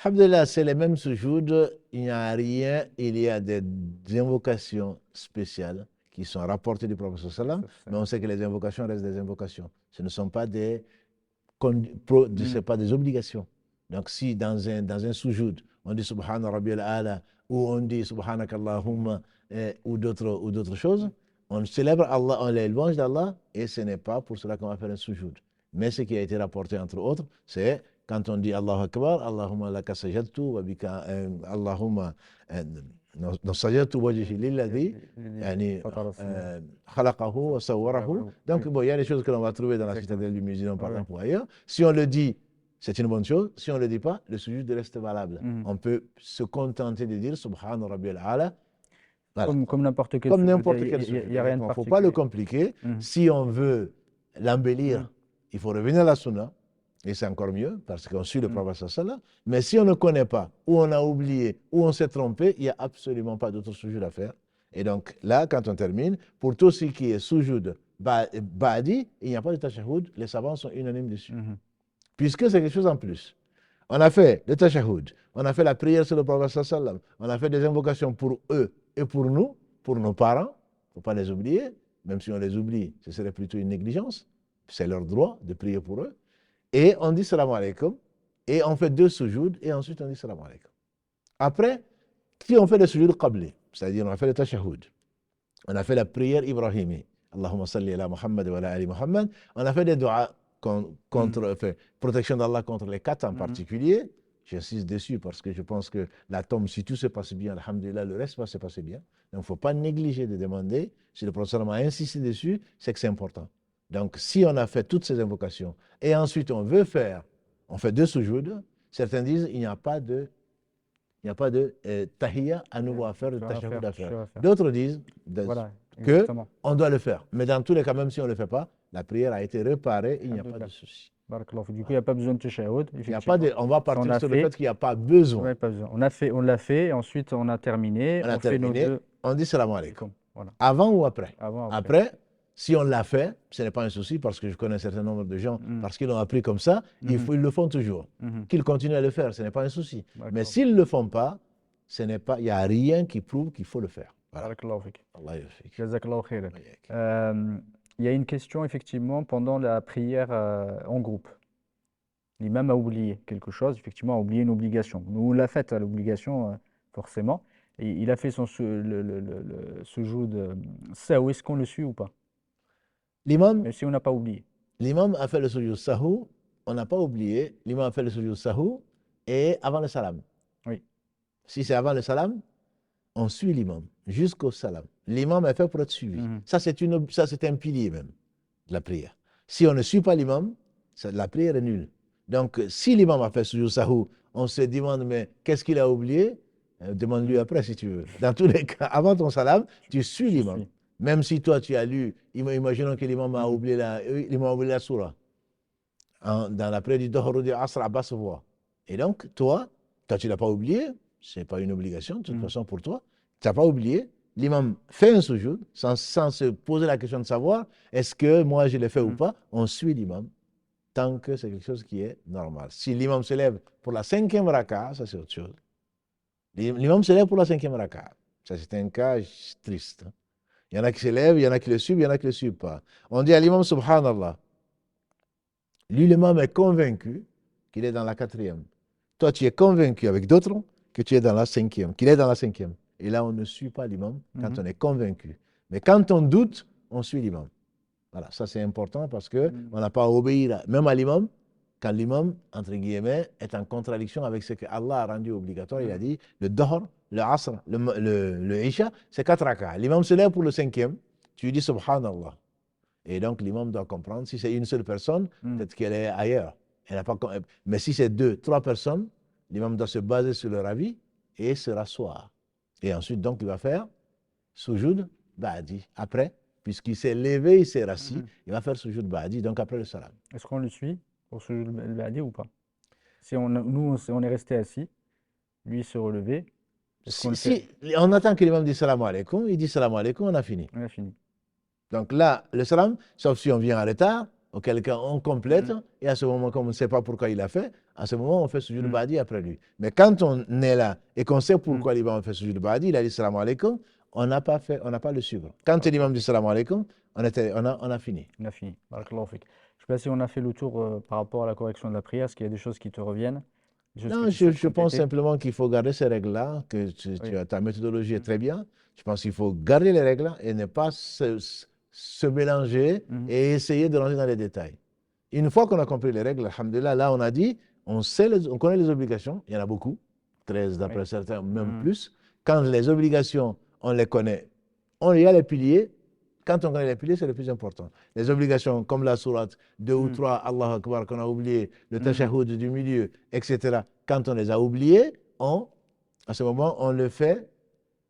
[SPEAKER 2] Alhamdulillah, c'est les mêmes sujouds, il n'y a rien, il y a des invocations spéciales qui sont rapportées du prophète sallam, mais on sait que les invocations restent des invocations. Ce ne sont pas pas des obligations. Donc si dans un sujoud, on dit Subhana Rabbiyal A'la, ou on dit Subhanakallahumma, ou d'autres choses, on célèbre Allah, on les louange d'Allah, et ce n'est pas pour cela qu'on va faire un sujoud. Mais ce qui a été rapporté entre autres, c'est quand on dit Allahu Akbar, Allahumma laka sajadtu wa bika Allahumma sajadtu wajhi lilladhi yani khalaqahu wa sawwarahu. Donc bon, il y a des choses que l'on va trouver dans la citadelle du musulman par exemple ou ailleurs. Si on le dit, c'est une bonne chose. Si on ne le dit pas, le sujoud reste valable. On peut se contenter de dire Subhana Rabbiyal A'la. Voilà.
[SPEAKER 1] Comme n'importe quel
[SPEAKER 2] Comme n'importe quel
[SPEAKER 1] sujoud.
[SPEAKER 2] sujoud. Il ne faut pas le compliquer. Si on veut l'embellir, il faut revenir à la sunna. Et c'est encore mieux parce qu'on suit le prophète sallallahu. Mais si on ne connaît pas, ou on a oublié, ou on s'est trompé, il n'y a absolument pas d'autre sujoud à faire. Et donc là, quand on termine, pour tout ce qui est sujoud ba'di, il n'y a pas de tashahhud. Les savants sont unanimes dessus. Puisque c'est quelque chose en plus. On a fait le tashahhud, on a fait la prière sur le prophète sallallahu. On a fait des invocations pour eux et pour nous, pour nos parents. Il ne faut pas les oublier. Même si on les oublie, ce serait plutôt une négligence. C'est leur droit de prier pour eux. Et on dit salam alaikum, et on fait 2 sujouds, et ensuite on dit salam alaikum. Après, si on fait le sujoud qabli, c'est-à-dire on a fait le tashahhud, on a fait la prière ibrahimi, Allahumma salli ala Muhammad wa ala ali Muhammad, on a fait des du'as contre protection d'Allah contre les 4 en particulier. J'insiste dessus parce que je pense que la tombe, si tout se passe bien, alhamdulillah, le reste va se passer bien. Donc il ne faut pas négliger de demander. Si le prophète a insisté dessus, c'est que c'est important. Donc, si on a fait toutes ces invocations et ensuite on veut faire, on fait 2 sujouds, certains disent il n'y a pas de tahiyya à nouveau à faire, de tashahhud à faire. D'autres disent qu'on doit le faire. Mais dans tous les cas, même si on ne le fait pas, la prière a été réparée, il n'y a pas de souci.
[SPEAKER 1] Du coup, il n'y a pas besoin de tashahhud.
[SPEAKER 2] On va partir sur le fait qu'il n'y a pas besoin.
[SPEAKER 1] On l'a fait, et ensuite on a terminé.
[SPEAKER 2] On dit salam alaikum. Avant ou après? Après. Si on l'a fait, ce n'est pas un souci parce que je connais un certain nombre de gens, parce qu'ils l'ont appris comme ça, ils le font toujours. Qu'ils continuent à le faire, ce n'est pas un souci. Mais s'ils ne le font pas, il n'y a rien qui prouve qu'il faut le faire. Voilà.
[SPEAKER 1] Il y a une question effectivement pendant la prière en groupe. L'imam a oublié quelque chose, effectivement a oublié une obligation. Nous, on l'a faite à l'obligation, forcément. Et il a fait son sujoud. Ça, où est-ce qu'on le suit ou pas?
[SPEAKER 2] L'imam,
[SPEAKER 1] si on n'a pas oublié.
[SPEAKER 2] L'imam a fait le sujoud sahou, on n'a pas oublié, l'imam a fait le sujoud sahou et avant le salam.
[SPEAKER 1] Oui.
[SPEAKER 2] Si c'est avant le salam, on suit l'imam jusqu'au salam. L'imam est fait pour être suivi. Ça, c'est un pilier même de la prière. Si on ne suit pas l'imam, la prière est nulle. Donc, si l'imam a fait sujoud sahou, on se demande, mais qu'est-ce qu'il a oublié? Demande-lui après si tu veux. Dans tous les cas, avant ton salam, tu suis l'imam. Même si toi, tu as lu, imaginons que l'imam a oublié la surah. Dans la prière du Dohor du Asr, Abbas voit. Et donc, toi, tu ne l'as pas oublié, ce n'est pas une obligation, de toute façon pour toi, tu n'as pas oublié, l'imam fait un sujoud, sans se poser la question de savoir, est-ce que moi je l'ai fait ou pas, on suit l'imam, tant que c'est quelque chose qui est normal. Si l'imam se lève pour la 5e raka, ça c'est autre chose. L'imam se lève pour la 5e raka. Ça c'est un cas triste. Il y en a qui se lèvent, il y en a qui le suivent, il y en a qui ne le suivent pas. On dit à l'imam, subhanallah. Lui, l'imam est convaincu qu'il est dans la 4e. Toi, tu es convaincu avec d'autres que tu es dans la 5e, qu'il est dans la 5e. Et là, on ne suit pas l'imam quand on est convaincu. Mais quand on doute, on suit l'imam. Voilà, ça c'est important parce qu'on
[SPEAKER 1] Mm.
[SPEAKER 2] n'a pas à obéir, même à l'imam, quand l'imam, entre guillemets, est en contradiction avec ce que Allah a rendu obligatoire. Il a
[SPEAKER 1] Mm.
[SPEAKER 2] dit le Dahr, le Asr, le Isha, c'est 4 rak'ah. L'imam se lève pour le cinquième, tu lui dis Subhanallah. Et donc l'imam doit comprendre, si c'est une seule personne,
[SPEAKER 1] Mm.
[SPEAKER 2] peut-être qu'elle est ailleurs. Elle n'a pas, mais si c'est deux, trois personnes, l'imam doit se baser sur leur avis et se rasseoir. Et ensuite, donc, il va faire Soujoud Ba'di. Après, puisqu'il s'est levé, il s'est rassis,
[SPEAKER 1] Mm.
[SPEAKER 2] il va faire Soujoud Ba'di, donc après le salam.
[SPEAKER 1] Est-ce qu'on le suit pour ce jeu de badi ou pas? Si on, nous, on est resté assis, lui se relever, est-ce qu'on
[SPEAKER 2] Si,
[SPEAKER 1] le fait?
[SPEAKER 2] si on attend que l'imam dise salam alaikum, il dit salam alaikum, on a fini.
[SPEAKER 1] On a fini.
[SPEAKER 2] Donc là, le salam, sauf si on vient en retard, auquel cas on complète,
[SPEAKER 1] Mm.
[SPEAKER 2] et à ce moment, comme on ne sait pas pourquoi il a fait, à ce moment, on fait sujoud
[SPEAKER 1] Mm.
[SPEAKER 2] badi après lui. Mais quand on est là et qu'on sait
[SPEAKER 1] Mm.
[SPEAKER 2] pourquoi l'imam fait sujoud badi, il a dit salam alaikum, on n'a pas fait, on n'a pas le suivre. Quand l'imam dit
[SPEAKER 1] Barakallahu fik.
[SPEAKER 2] salam alaikum, on a fini.
[SPEAKER 1] On a fini. Barakallahu fik. Je sais pas si on a fait le tour par rapport à la correction de la prière. Est-ce qu'il y a des choses qui te reviennent? Des choses que
[SPEAKER 2] Non,
[SPEAKER 1] tu souhaites
[SPEAKER 2] je pense
[SPEAKER 1] compléter?
[SPEAKER 2] simplement qu'il faut garder ces règles-là, que
[SPEAKER 1] Oui.
[SPEAKER 2] ta méthodologie est
[SPEAKER 1] Mm.
[SPEAKER 2] très bien. Je pense qu'il faut garder les règles et ne pas se mélanger
[SPEAKER 1] Mhm.
[SPEAKER 2] et essayer de rentrer dans les détails. Une fois qu'on a compris les règles, alhamdoulilah, là on a dit, on connaît les obligations, il y en a beaucoup, 13
[SPEAKER 1] Oui.
[SPEAKER 2] d'après certains, même
[SPEAKER 1] Mm.
[SPEAKER 2] plus. Quand les obligations, on les connaît, il y a les piliers. Quand on connaît les piliers, c'est le plus important. Les obligations comme la sourate, 2 ou
[SPEAKER 1] Mm.
[SPEAKER 2] 3, Allah Akbar, qu'on a oublié, le
[SPEAKER 1] Mhm.
[SPEAKER 2] tashahhud du milieu, etc. Quand on les a oubliés, à ce moment, on le fait,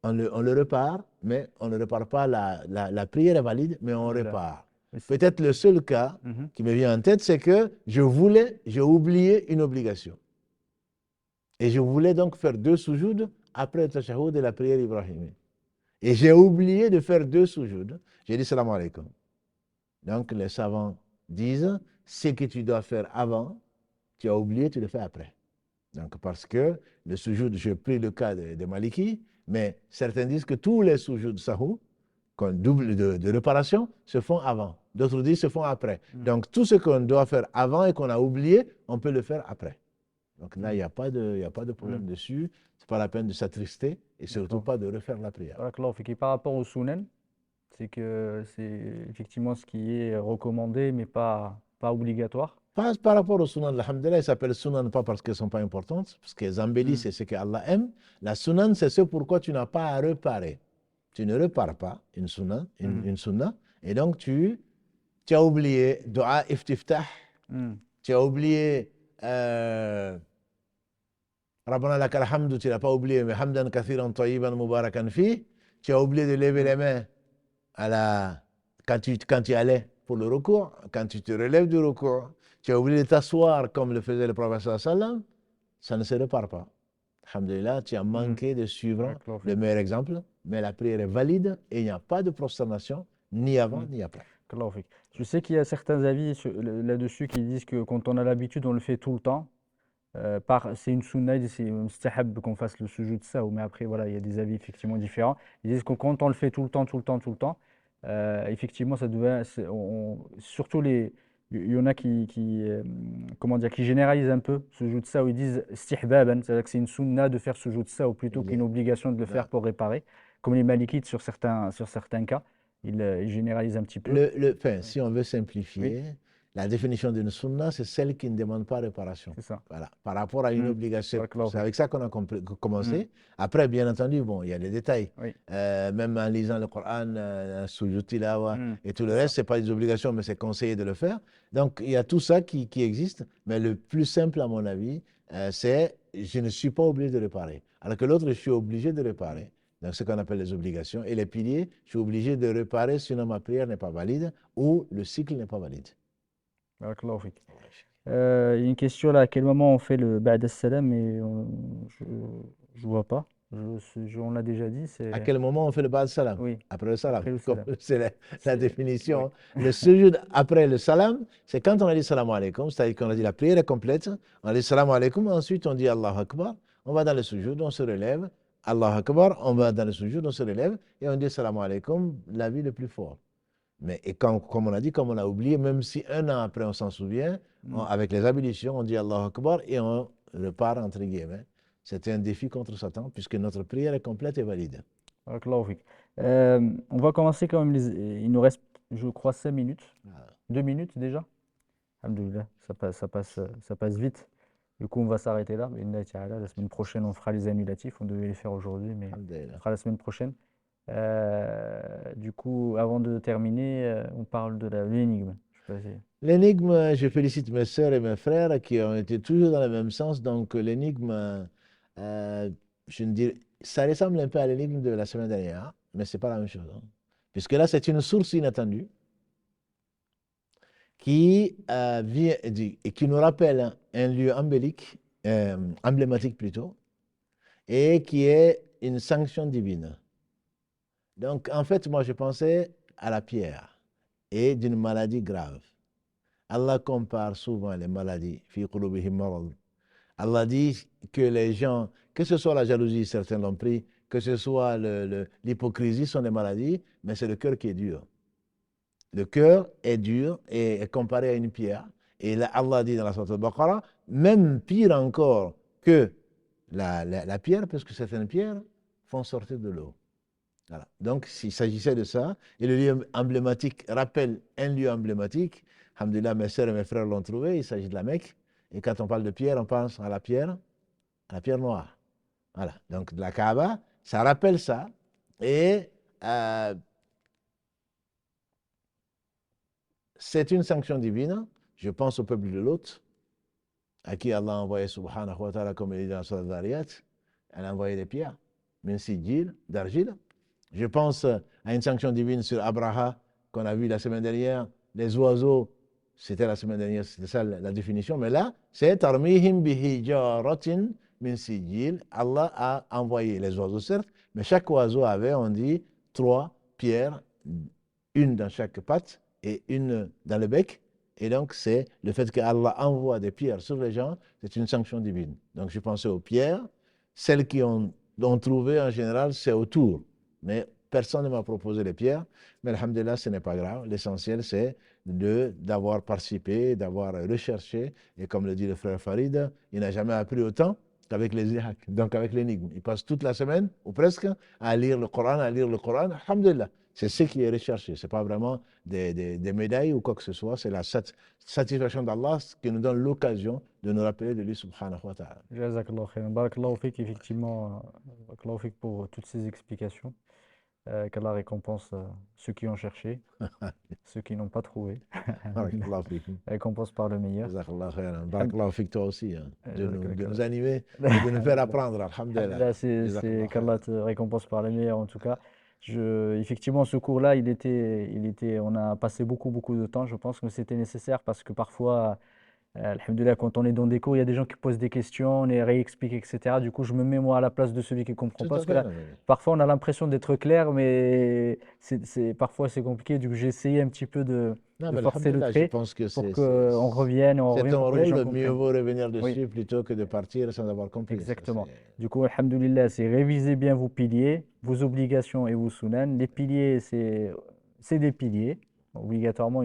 [SPEAKER 2] on le repart, mais on ne repart pas, la prière est valide, mais on
[SPEAKER 1] Alhamdulillah.
[SPEAKER 2] repart.
[SPEAKER 1] Oui,
[SPEAKER 2] Peut-être le seul cas
[SPEAKER 1] Mhm.
[SPEAKER 2] qui me vient en tête, c'est que j'ai oublié une obligation. Et je voulais donc faire 2 soujouds après le tashahhud et la prière ibrahimique. Et j'ai oublié de faire 2 soujouds. J'ai dit salam alaikum. Donc les savants disent, ce que tu dois faire avant, tu as oublié, tu le fais après. Donc parce que le sujoud, j'ai pris le cas de Maliki, mais certains disent que tous les sujouds sahou, double de réparation, se font avant. D'autres disent se font après.
[SPEAKER 1] Mm.
[SPEAKER 2] Donc tout ce qu'on doit faire avant et qu'on a oublié, on peut le faire après. Donc là, il
[SPEAKER 1] Mm.
[SPEAKER 2] n'y a pas de
[SPEAKER 1] Mm.
[SPEAKER 2] problème dessus. Ce n'est pas la peine de s'attrister et surtout
[SPEAKER 1] D'accord.
[SPEAKER 2] pas de refaire la prière.
[SPEAKER 1] Barakallahu fik. Et par rapport au sunan, c'est que c'est effectivement ce qui est recommandé, mais pas obligatoire.
[SPEAKER 2] Par rapport au sunan, alhamdulillah, ils s'appellent sunan pas parce qu'elles ne sont pas importantes, parce que les embellis,
[SPEAKER 1] Mm.
[SPEAKER 2] c'est ce que Allah aime. La sunan, c'est ce pourquoi tu n'as pas à réparer. Tu ne répares pas une sunna,
[SPEAKER 1] Mhm.
[SPEAKER 2] une sunna, et donc tu as oublié dua iftiftah,
[SPEAKER 1] Mm.
[SPEAKER 2] tu as oublié Rabbana lakal hamdu, tu l'as pas oublié, mais hamdan kathiran tayyiban mubarakan fi, tu as oublié de lever
[SPEAKER 1] Mm.
[SPEAKER 2] les mains quand tu allais pour le recours, quand tu te relèves du recours, tu as oublié de t'asseoir comme le faisait le prophète sallam, ça ne se répare pas. Alhamdulillah, tu as
[SPEAKER 1] Mm.
[SPEAKER 2] manqué de suivre
[SPEAKER 1] Barakallahu
[SPEAKER 2] le
[SPEAKER 1] fik.
[SPEAKER 2] meilleur exemple, mais la prière est valide et il n'y a pas de prosternation, ni avant
[SPEAKER 1] Mm.
[SPEAKER 2] ni après.
[SPEAKER 1] Barakallahu fik. Je sais qu'il y a certains avis là-dessus qui disent que quand on a l'habitude, on le fait tout le temps. C'est une sunna, c'est mustahab qu'on fasse le sujoud de ça, mais après, voilà, il y a des avis effectivement différents. Ils disent que quand on le fait tout le temps, tout le temps, tout le temps, effectivement, ça devait, surtout il y en a comment dire, qui généralisent un peu ce sujoud de ça, où ils disent stihbaban, c'est-à-dire que c'est une sunna de faire ce sujoud de ça, ou plutôt qu'une obligation de le faire
[SPEAKER 2] Là,
[SPEAKER 1] pour réparer, comme les malikites sur certains cas, ils généralisent un petit peu.
[SPEAKER 2] enfin,
[SPEAKER 1] Oui,
[SPEAKER 2] si on veut
[SPEAKER 1] oui,
[SPEAKER 2] simplifier, la définition d'une sunna, c'est celle qui ne demande pas réparation.
[SPEAKER 1] c'est ça.
[SPEAKER 2] Voilà. Par rapport à une
[SPEAKER 1] Hmm.
[SPEAKER 2] obligation,
[SPEAKER 1] Barakallahu
[SPEAKER 2] c'est
[SPEAKER 1] fik.
[SPEAKER 2] avec ça qu'on a
[SPEAKER 1] Hmm.
[SPEAKER 2] commencé. Après, bien entendu, bon, il y a les détails.
[SPEAKER 1] Oui.
[SPEAKER 2] Même en lisant le Coran, sujud tilawa
[SPEAKER 1] Hmm.
[SPEAKER 2] et tout le
[SPEAKER 1] C'est ça.
[SPEAKER 2] reste, ce n'est pas des obligations, mais c'est conseillé de le faire. Donc, il y a tout ça qui existe. Mais le plus simple, à mon avis, c'est je ne suis pas obligé de réparer. Alors que l'autre, je suis obligé de
[SPEAKER 1] Hmm.
[SPEAKER 2] réparer. Donc, ce qu'on appelle les obligations. Et les piliers, je suis obligé de réparer, sinon ma prière n'est pas valide ou le cycle n'est pas valide.
[SPEAKER 1] Barakallahu fik. Il y a une question là, à quel moment on fait le Ba'd as-Salam, mais je vois pas. On l'a déjà dit,
[SPEAKER 2] À
[SPEAKER 1] c'est.
[SPEAKER 2] quel moment on fait le ba'd salam?
[SPEAKER 1] Oui,
[SPEAKER 2] Après le salam.
[SPEAKER 1] après le
[SPEAKER 2] Comme
[SPEAKER 1] Salam.
[SPEAKER 2] c'est la
[SPEAKER 1] C'est. Oui.
[SPEAKER 2] définition. Le sujoud après le salam, c'est quand on a dit salam alaikum, c'est-à-dire qu'on a dit la prière est complète, on a dit salam alaikum, ensuite on dit Allah Akbar, on va dans le sujoud, on se relève, Allah Akbar, on va dans le sujoud, on se relève, et on dit salam alaikum, la vie le plus fort. Mais et comme on a dit, comme on a oublié, même si un an après on s'en souvient,
[SPEAKER 1] Hmm.
[SPEAKER 2] avec les ablutions, on dit Allah Akbar et on repart entre guillemets. C'était un défi contre Satan, puisque notre prière est complète et valide.
[SPEAKER 1] Barakallahu fik. On va commencer quand même. Il nous reste je crois, 5 minutes.
[SPEAKER 2] Ah,
[SPEAKER 1] 2 minutes déjà. Alhamdoulilah, ça passe vite. Du coup, on va s'arrêter là. Bi'idhnillahi ta'ala. La semaine prochaine, on fera les annulatifs. On devait les faire aujourd'hui, mais on
[SPEAKER 2] alhamdulillah.
[SPEAKER 1] fera la semaine prochaine. Du coup, avant de terminer, on parle de l'énigme. Je sais pas si-
[SPEAKER 2] L'énigme, je félicite mes sœurs et mes frères qui ont été toujours dans le même sens. Donc, l'énigme, je ne dirais, ça ressemble un peu à l'énigme de la semaine dernière, hein, mais ce n'est pas la même chose, hein. Puisque là, c'est une source inattendue qui vient et qui nous rappelle un lieu emblématique plutôt, et qui est une sanction divine. Donc, en fait, moi, je pensais à la pierre et d'une maladie grave. Allah compare souvent les maladies. Fi qulubihim marad. Allah dit que les gens, que ce soit la jalousie, certains l'ont pris, que ce soit l'hypocrisie, sont des maladies, mais c'est le cœur qui est dur. Le cœur est dur et est comparé à une pierre. Et là, Allah dit dans la Sourate Al-Baqarah, même pire encore que la pierre, parce que certaines pierres font sortir de l'eau. Voilà. Donc, s'il s'agissait de ça, et le lieu emblématique rappelle un lieu emblématique, alhamdoulilah, mes sœurs et mes frères l'ont trouvé, il s'agit de la Mecque. Et quand on parle de pierre, on pense à la pierre noire. Voilà. Donc, de la Kaaba, ça rappelle ça. Et c'est une sanction divine. Je pense au peuple de Lot, à qui Allah a envoyé, subhanahu wa ta'ala, comme il dit dans la Sourate Dhariyat, elle a envoyé des pierres, min sijil, d'argile. Je pense à une sanction divine sur Abraha, qu'on a vu la semaine dernière. Les oiseaux, c'était la semaine dernière, c'était ça la définition. Mais là, c'est tarmihim bihijaratin min sijil. Allah a envoyé les oiseaux, certes, mais chaque oiseau avait, on dit, 3 pierres, une dans chaque patte et une dans le bec. Et donc, c'est le fait qu'Allah envoie des pierres sur les gens, c'est une sanction divine. Donc, je pensais aux pierres. Celles qui ont trouvé, en général, c'est autour. Mais personne ne m'a proposé les pierres. Mais alhamdulillah, ce n'est pas grave. L'essentiel, c'est d'avoir participé, d'avoir recherché. Et comme le dit le frère Farid, il n'a jamais appris autant qu'avec les Ihak, donc avec l'énigme. Il passe toute la semaine, ou presque, à lire le Coran, à lire le Coran. Alhamdulillah. C'est ce qui est recherché. Ce n'est pas vraiment des médailles ou quoi que ce soit. C'est la satisfaction d'Allah qui nous donne l'occasion de nous rappeler de lui, subhanahu wa ta'ala.
[SPEAKER 1] Jazakallah khairan. Barakallahu fik, effectivement, barakallahu fik pour toutes ces explications. Qu'Allah récompense ceux qui ont cherché, ceux qui n'ont pas trouvé.
[SPEAKER 2] Barakallahu fikum.
[SPEAKER 1] Récompense par le meilleur.
[SPEAKER 2] Jazakallah khairan. Barakallahu fik toi aussi, hein, de
[SPEAKER 1] Jazakallah.
[SPEAKER 2] nous animer et de nous faire apprendre. Alhamdulillah.
[SPEAKER 1] Alhamdulillah, c'est
[SPEAKER 2] Jazakallah
[SPEAKER 1] qu'Allah
[SPEAKER 2] khairan.
[SPEAKER 1] te récompense par le meilleur en tout cas. Effectivement, ce cours-là, on a passé beaucoup, beaucoup de temps. Je pense que c'était nécessaire parce que parfois, alhamdoulilah, quand on est dans des cours, il y a des gens qui posent des questions, on les réexplique, etc. Du coup, je me mets moi à la place de celui qui ne comprend
[SPEAKER 2] Tout
[SPEAKER 1] pas.
[SPEAKER 2] à
[SPEAKER 1] Parce que
[SPEAKER 2] fait.
[SPEAKER 1] là, parfois, on a l'impression d'être clair, mais parfois c'est compliqué. Du coup, j'ai essayé un petit peu
[SPEAKER 2] Non,
[SPEAKER 1] de
[SPEAKER 2] mais
[SPEAKER 1] forcer le
[SPEAKER 2] alhamdulillah, je
[SPEAKER 1] trait
[SPEAKER 2] pense que
[SPEAKER 1] pour qu'on revienne, on
[SPEAKER 2] c'est
[SPEAKER 1] revient pour
[SPEAKER 2] ton
[SPEAKER 1] que les gens
[SPEAKER 2] rôle. Mieux
[SPEAKER 1] comprennent.
[SPEAKER 2] vaut revenir
[SPEAKER 1] Oui,
[SPEAKER 2] dessus plutôt que de partir sans avoir compris. Ça,
[SPEAKER 1] exactement. Du coup, alhamdoulilah, c'est réviser bien vos piliers, vos obligations et vos sunan. Les piliers, c'est des piliers. Obligatoirement,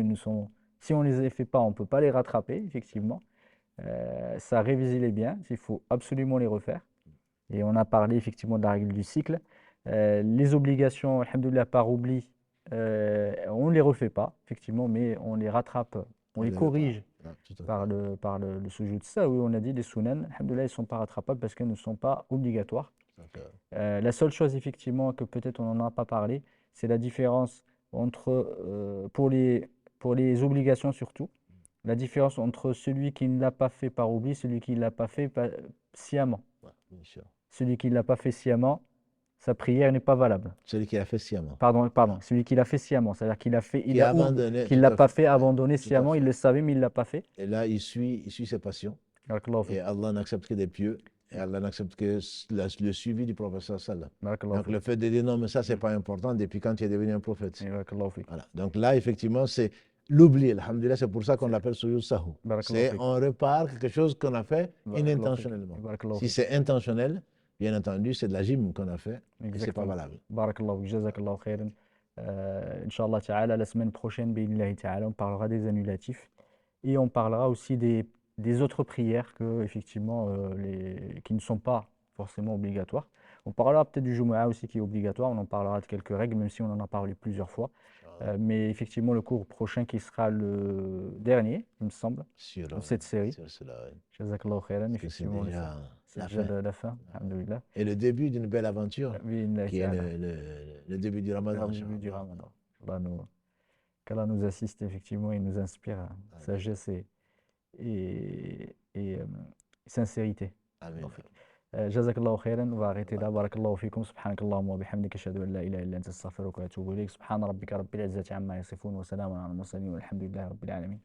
[SPEAKER 1] si on ne les fait pas, on ne peut pas les rattraper, effectivement. Ça, révisez-les bien, il faut absolument les refaire. Et on a parlé effectivement de la règle du cycle. Les obligations, alhamdoulilah, par oubli, on ne les refait pas, effectivement, mais on les rattrape, on
[SPEAKER 2] on
[SPEAKER 1] les
[SPEAKER 2] ne le pas.
[SPEAKER 1] corrige
[SPEAKER 2] Ah, tout à
[SPEAKER 1] par
[SPEAKER 2] fait.
[SPEAKER 1] le sujoud. Ça, oui, on a dit les sunan, alhamdoulilah, ils ne sont pas rattrapables parce qu'elles ne sont pas obligatoires.
[SPEAKER 2] Tout à fait.
[SPEAKER 1] La seule chose, effectivement, que peut-être on n'en a pas parlé, c'est la différence entre, pour les obligations surtout, la différence entre celui qui ne l'a pas fait par oubli, celui qui ne l'a pas fait sciemment.
[SPEAKER 2] Ouais, bien sûr.
[SPEAKER 1] Celui qui ne l'a pas fait sciemment, sa prière n'est pas valable.
[SPEAKER 2] Celui qui a fait sciemment.
[SPEAKER 1] Pardon, celui qui l'a fait sciemment, c'est-à-dire
[SPEAKER 2] Qui a abandonné,
[SPEAKER 1] qu'il
[SPEAKER 2] tout
[SPEAKER 1] ne l'a
[SPEAKER 2] à
[SPEAKER 1] pas
[SPEAKER 2] fait.
[SPEAKER 1] fait abandonner
[SPEAKER 2] Tout à
[SPEAKER 1] sciemment, il
[SPEAKER 2] fait.
[SPEAKER 1] le savait, mais il ne l'a pas fait.
[SPEAKER 2] Et là, il suit ses passions.
[SPEAKER 1] Barakallahu
[SPEAKER 2] Et
[SPEAKER 1] fik.
[SPEAKER 2] Allah n'accepte que des pieux. Et Allah n'accepte que le suivi du prophète sallallahu.
[SPEAKER 1] Barakallahu
[SPEAKER 2] Donc
[SPEAKER 1] fik.
[SPEAKER 2] le fait de dire non, mais ça, c'est pas important depuis quand tu es devenu un prophète.
[SPEAKER 1] Barakallahu fik.
[SPEAKER 2] Voilà. Donc là, effectivement, c'est l'oubli. Alhamdulillah, c'est pour ça qu'on l'appelle Souyuz Sahou.
[SPEAKER 1] Barakallahu
[SPEAKER 2] C'est
[SPEAKER 1] fik.
[SPEAKER 2] on repart quelque chose qu'on a fait
[SPEAKER 1] Barakallahu fik.
[SPEAKER 2] inintentionnellement.
[SPEAKER 1] Barakallahu
[SPEAKER 2] Si
[SPEAKER 1] fik.
[SPEAKER 2] c'est intentionnel, bien entendu, c'est de la gym qu'on a fait et c'est pas
[SPEAKER 1] Exactement.
[SPEAKER 2] valable.
[SPEAKER 1] Barakallahu fik. Jazakallahu khairan. Inch'Allah ta'ala, la semaine prochaine, bi'idhnillahi ta'ala, on parlera des annulatifs et on parlera aussi des autres prières effectivement, qui ne sont pas forcément obligatoires. On parlera peut-être du Jumu'ah aussi qui est obligatoire, on en parlera de quelques règles, même si on en a parlé plusieurs fois. Mais effectivement, le cours prochain qui sera le dernier, il me semble,
[SPEAKER 2] sur,
[SPEAKER 1] de cette série.
[SPEAKER 2] sur cela, oui.
[SPEAKER 1] Jazakallahu khairan,
[SPEAKER 2] Parce que c'est
[SPEAKER 1] effectivement,
[SPEAKER 2] déjà
[SPEAKER 1] c'est
[SPEAKER 2] la
[SPEAKER 1] déjà
[SPEAKER 2] fin.
[SPEAKER 1] la fin, alhamdoulilah.
[SPEAKER 2] Et le début d'une belle aventure
[SPEAKER 1] Bi'idhnillahi
[SPEAKER 2] qui est
[SPEAKER 1] ta'ala.
[SPEAKER 2] le début du Ramadan,
[SPEAKER 1] Le début du
[SPEAKER 2] Inch'Allah.
[SPEAKER 1] Ramadan. Qu'Allah nous assiste effectivement et nous inspire
[SPEAKER 2] Amen.
[SPEAKER 1] sagesse et sincérité.
[SPEAKER 2] Amen.
[SPEAKER 1] جزاك الله خيرا. On va arrêter là. بارك الله فيكم. سبحانك اللهم وبحمدك أشهد أن لا إله إلا أنت أستغفرك وأتوب إليك. سبحان ربك رب العزة عما يصفون وسلام على المرسلين والحمد لله رب العالمين.